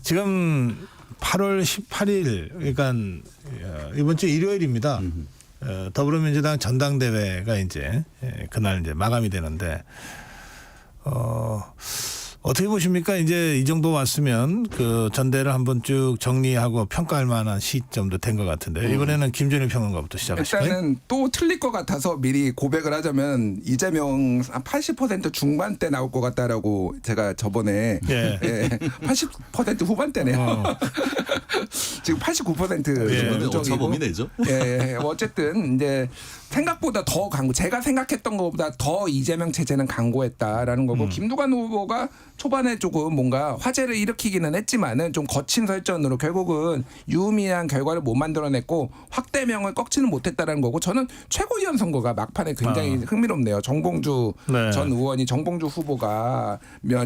지금 8월 18일 그러니까 이번 주 일요일입니다. 더불어민주당 전당대회가 이제 그날 이제 마감이 되는데 어떻게 보십니까? 이제 이 정도 왔으면 그 전대를 한번 쭉 정리하고 평가할 만한 시점도 된 것 같은데 이번에는 김준일 평론가부터 시작하실까요? 일단은 또 틀릴 것 같아서 미리 고백을 하자면 이재명 80% 중반대 나올 것 같다라고 제가 저번에 80% 후반대네요. 지금 89% 오차범위 내죠. 어쨌든 이제 생각보다 더 강고 제가 생각했던 것보다 더 이재명 체제는 강고했다라는 거고 김두관 후보가 초반에 조금 뭔가 화제를 일으키기는 했지만은 좀 거친 설전으로 결국은 유의미한 결과를 못 만들어냈고 확대명을 꺾지는 못했다라는 거고 저는 최고위원 선거가 막판에 굉장히 흥미롭네요. 정봉주 전 의원이 정봉주 후보가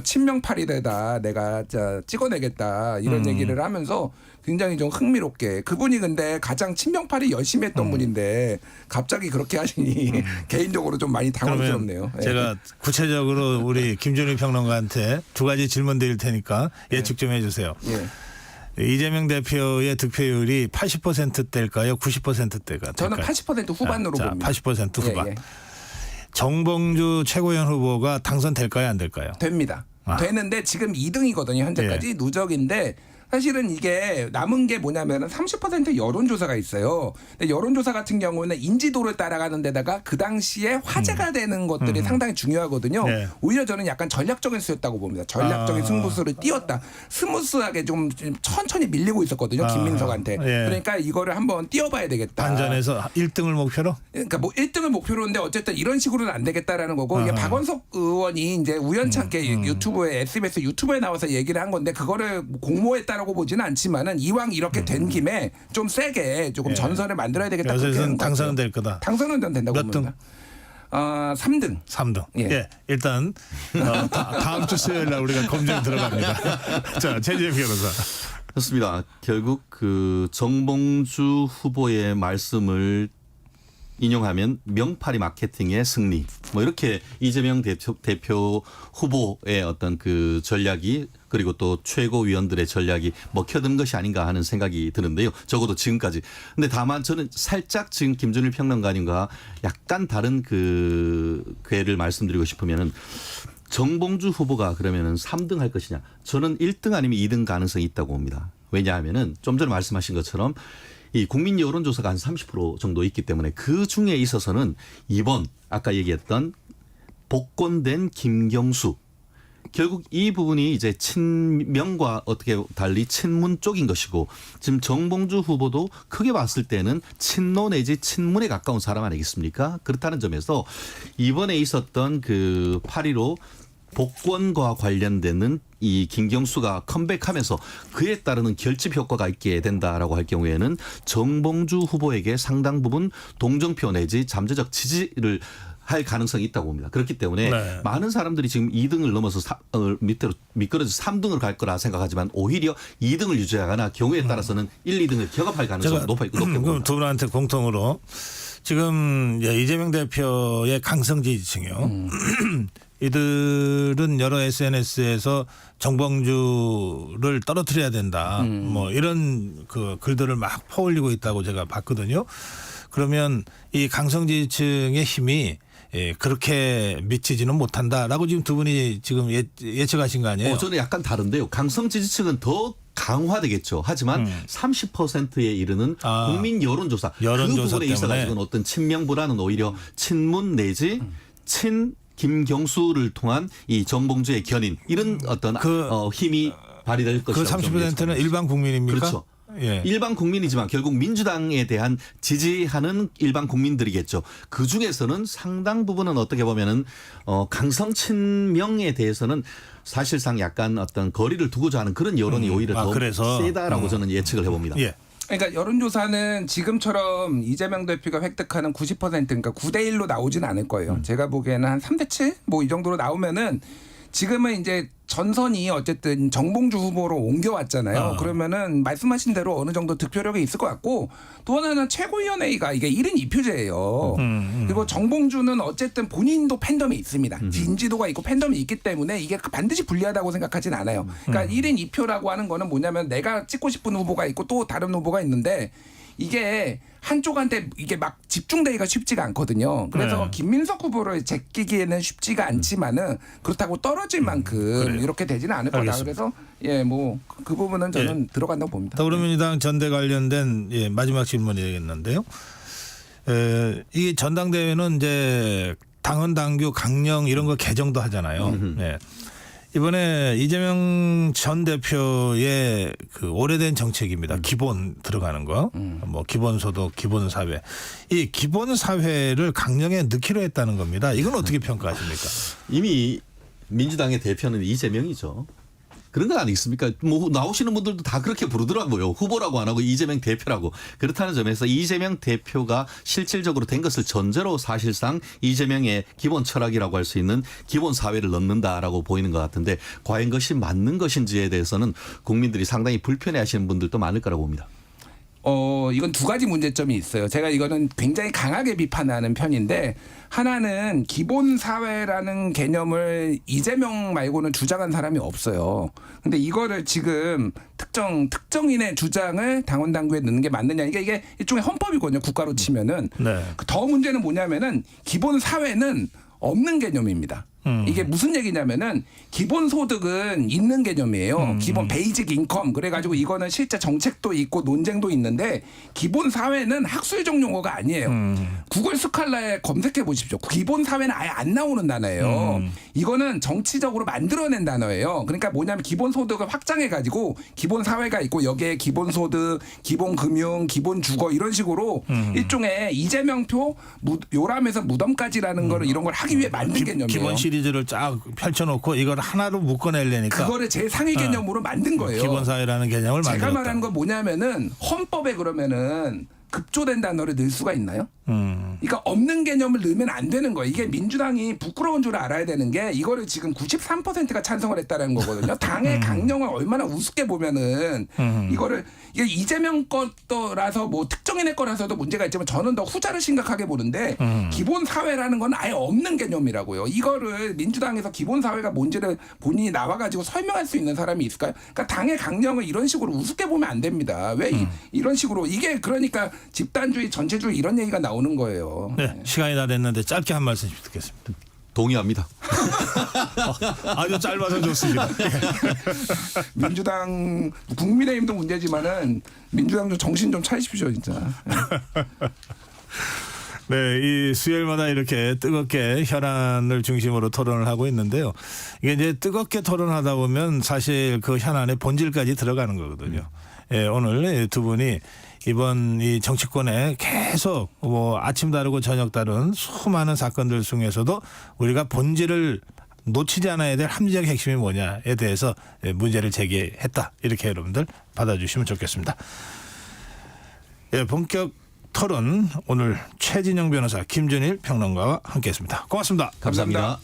친명파리대다 내가 찍어내겠다 이런 얘기를 하면서 굉장히 좀 흥미롭게 그분이 근데 가장 친명파리 열심히 했던 분인데 갑자기 그렇게 하시니 개인적으로 좀 많이 당황스럽네요. 제가 구체적으로 우리 김준일 평론가한테 두 가지 질문 드릴 테니까 예측 좀 해주세요. 이재명 대표의 득표율이 80%대일까요? 90%대가 될까요? 저는 80% 후반으로 봅니다. 80% 후반. 정봉주 최고위원 후보가 당선될까요? 안 될까요? 됩니다. 되는데 지금 2등이거든요. 현재까지 누적인데 사실은 이게 남은 게 뭐냐면은 30% 여론조사가 있어요. 근데 여론조사 같은 경우는 인지도를 따라가는 데다가 그 당시에 화제가 되는 것들이 상당히 중요하거든요. 네. 오히려 저는 약간 전략적인 수였다고 봅니다. 전략적인 승부수를 띄웠다. 스무스하게 좀 천천히 밀리고 있었거든요. 김민석한테. 예. 그러니까 이거를 한번 띄워봐야 되겠다. 반전에서 1등을 목표로? 그러니까 뭐 1등을 목표로인데 어쨌든 이런 식으로는 안 되겠다라는 거고 이게 박원석 의원이 이제 우연찮게 유튜브에 SBS 유튜브에 나와서 얘기를 한 건데 그거를 공모했다라고 보지는 않지만은 이왕 이렇게 된 김에 좀 세게 조금 전선을 만들어야 되겠다. 요새는 당선은 될 거다. 당선은 된다고 몇 봅니다. 3등. 3등. 예. 예. 일단 다음 주 수요일 날 우리가 검증 들어갑니다. 자, 최재형 변호사. 그렇습니다. 결국 그 정봉주 후보의 말씀을 인용하면 명파리 마케팅의 승리. 뭐 이렇게 이재명 대표 후보의 어떤 그 전략이 그리고 또 최고위원들의 전략이 먹혀든 것이 아닌가 하는 생각이 드는데요. 적어도 지금까지. 근데 다만 저는 살짝 지금 김준일 평론가님과 약간 다른 그 궤를 말씀드리고 싶으면은 정봉주 후보가 그러면은 3등 할 것이냐. 저는 1등 아니면 2등 가능성이 있다고 봅니다. 왜냐하면은 좀 전에 말씀하신 것처럼 이 국민 여론조사가 한 30% 정도 있기 때문에 그 중에 있어서는 이번 아까 얘기했던 복권된 김경수 결국 이 부분이 이제 친명과 어떻게 달리 친문 쪽인 것이고 지금 정봉주 후보도 크게 봤을 때는 친노 내지 친문에 가까운 사람 아니겠습니까? 그렇다는 점에서 이번에 있었던 그 8.15 복권과 관련되는 이 김경수가 컴백하면서 그에 따르는 결집 효과가 있게 된다라고 할 경우에는 정봉주 후보에게 상당 부분 동정표 내지 잠재적 지지를 할 가능성이 있다고 봅니다. 그렇기 때문에 많은 사람들이 지금 2등을 넘어서 밑으로 미끄러져서 3등으로 갈 거라 생각하지만 오히려 2등을 유지하거나 경우에 따라서는 1, 2등을 격업할 가능성이 높게 봅니다. 그럼 두 분한테 공통으로 지금 이재명 대표의 강성 지지층이요. 이들은 여러 SNS에서 정봉주를 떨어뜨려야 된다. 뭐 이런 그 글들을 막 퍼올리고 있다고 제가 봤거든요. 그러면 이 강성 지지층의 힘이 그렇게 미치지는 못한다라고 지금 두 분이 지금 예측하신 거 아니에요? 저는 약간 다른데요. 강성 지지층은 더 강화되겠죠. 하지만 30%에 이르는 국민 여론조사 그 부분에 있어가지고는 어떤 친명보다는 오히려 친문 내지 친 김경수를 통한 이 정봉주의 견인 이런 어떤 힘이 발휘될 것이라고. 그 30%는 일반 국민입니까? 그렇죠. 예. 일반 국민이지만 결국 민주당에 대한 지지하는 일반 국민들이겠죠. 그 중에서는 상당 부분은 어떻게 보면은 강성 친명에 대해서는 사실상 약간 어떤 거리를 두고자 하는 그런 여론이 오히려 더 세다라고 저는 예측을 해봅니다. 예. 그러니까 여론조사는 지금처럼 이재명 대표가 획득하는 90% 그러니까 9대1로 나오진 않을 거예요. 제가 보기에는 한 3대7 뭐 이 정도로 나오면은 지금은 이제 전선이 어쨌든 정봉주 후보로 옮겨왔잖아요. 그러면은 말씀하신 대로 어느 정도 득표력이 있을 것 같고 또 하나는 최고위원회의가 이게 1인 2표제예요. 그리고 정봉주는 어쨌든 본인도 팬덤이 있습니다. 인지도가 있고 팬덤이 있기 때문에 이게 반드시 불리하다고 생각하진 않아요. 그러니까 1인 2표라고 하는 거는 뭐냐면 내가 찍고 싶은 후보가 있고 또 다른 후보가 있는데 이게 한쪽한테 이게 막 집중되기가 쉽지가 않거든요. 그래서 김민석 후보를 제끼기에는 쉽지가 않지만은 그렇다고 떨어질 만큼 이렇게 되지는 않을 거다. 그래서 뭐 그 부분은 저는 들어간다고 봅니다. 더불어민주당 전대 관련된 마지막 질문이 되겠는데요. 이게 전당대회는 이제 당헌 당규 강령 이런 거 개정도 하잖아요. 이번에 이재명 전 대표의 그 오래된 정책입니다. 기본 들어가는 거, 뭐 기본소득, 기본사회. 이 기본사회를 강령에 넣기로 했다는 겁니다. 이건 어떻게 평가하십니까? 이미 민주당의 대표는 이재명이죠. 그런 건 아니겠습니까? 뭐 나오시는 분들도 다 그렇게 부르더라고요. 후보라고 안 하고 이재명 대표라고. 그렇다는 점에서 이재명 대표가 실질적으로 된 것을 전제로 사실상 이재명의 기본 철학이라고 할 수 있는 기본 사회를 넣는다라고 보이는 것 같은데 과연 그것이 맞는 것인지에 대해서는 국민들이 상당히 불편해하시는 분들도 많을 거라고 봅니다. 이건 두 가지 문제점이 있어요. 제가 이거는 굉장히 강하게 비판하는 편인데 하나는 기본 사회라는 개념을 이재명 말고는 주장한 사람이 없어요. 근데 이거를 지금 특정인의 주장을 당원 당규에 넣는 게 맞느냐 이게 일종의 헌법이거든요. 국가로 치면은. 더 문제는 뭐냐면은 기본 사회는 없는 개념입니다. 이게 무슨 얘기냐면은 기본소득은 있는 개념이에요. 기본 베이직 인컴. 그래가지고 이거는 실제 정책도 있고 논쟁도 있는데 기본 사회는 학술적 용어가 아니에요. 구글 스칼라에 검색해 보십시오. 기본 사회는 아예 안 나오는 단어예요. 이거는 정치적으로 만들어낸 단어예요. 그러니까 뭐냐면 기본소득을 확장해가지고 기본 사회가 있고 여기에 기본소득, 기본금융, 기본주거 이런 식으로 일종의 이재명표 요람에서 무덤까지라는 거를 이런 걸 하기 위해 만든 개념이에요. 기본 시리즈를 쫙 펼쳐놓고 이걸 하나로 묶어내려니까 그거를 제상위 개념으로 만든 거예요. 기본사회라는 개념을 제가 만들었다. 말하는 건 뭐냐면은 헌법에 그러면은 급조된 단어를 넣을 수가 있나요? 그러니까 없는 개념을 넣으면 안 되는 거예요. 이게 민주당이 부끄러운 줄 알아야 되는 게 이거를 지금 93%가 찬성을 했다는 거거든요. 당의 강령을 얼마나 우습게 보면은 이거를 이게 이재명 거라서 뭐 특정인의 거라서도 문제가 있지만 저는 더 후자를 심각하게 보는데 기본 사회라는 건 아예 없는 개념이라고요. 이거를 민주당에서 기본 사회가 뭔지를 본인이 나와가지고 설명할 수 있는 사람이 있을까요? 그러니까 당의 강령을 이런 식으로 우습게 보면 안 됩니다. 왜 이런 식으로 이게 그러니까 집단주의, 전체주의 이런 얘기가 나오는 거예요. 네, 시간이 다 됐는데 짧게 한 말씀씩 듣겠습니다. 동의합니다. 아주 짧아서 좋습니다. 민주당, 국민의힘도 문제지만은 민주당 좀 정신 좀 차리십시오, 진짜. 네, 이 수요일마다 이렇게 뜨겁게 현안을 중심으로 토론을 하고 있는데요. 이게 이제 뜨겁게 토론하다 보면 사실 그 현안의 본질까지 들어가는 거거든요. 예, 오늘 두 분이 이번 이 정치권에 계속 뭐 아침 다르고 저녁 다른 수많은 사건들 중에서도 우리가 본질을 놓치지 않아야 될 합리적 핵심이 뭐냐에 대해서 문제를 제기했다. 이렇게 여러분들 받아주시면 좋겠습니다. 예, 본격 토론 오늘 최진영 변호사, 김준일 평론가와 함께했습니다. 고맙습니다. 감사합니다.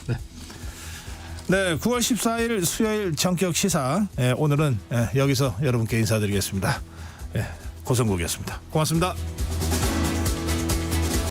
네, 9월 14일 수요일 정격 시사 오늘은 여기서 여러분께 인사드리겠습니다. 고성국이었습니다. 고맙습니다.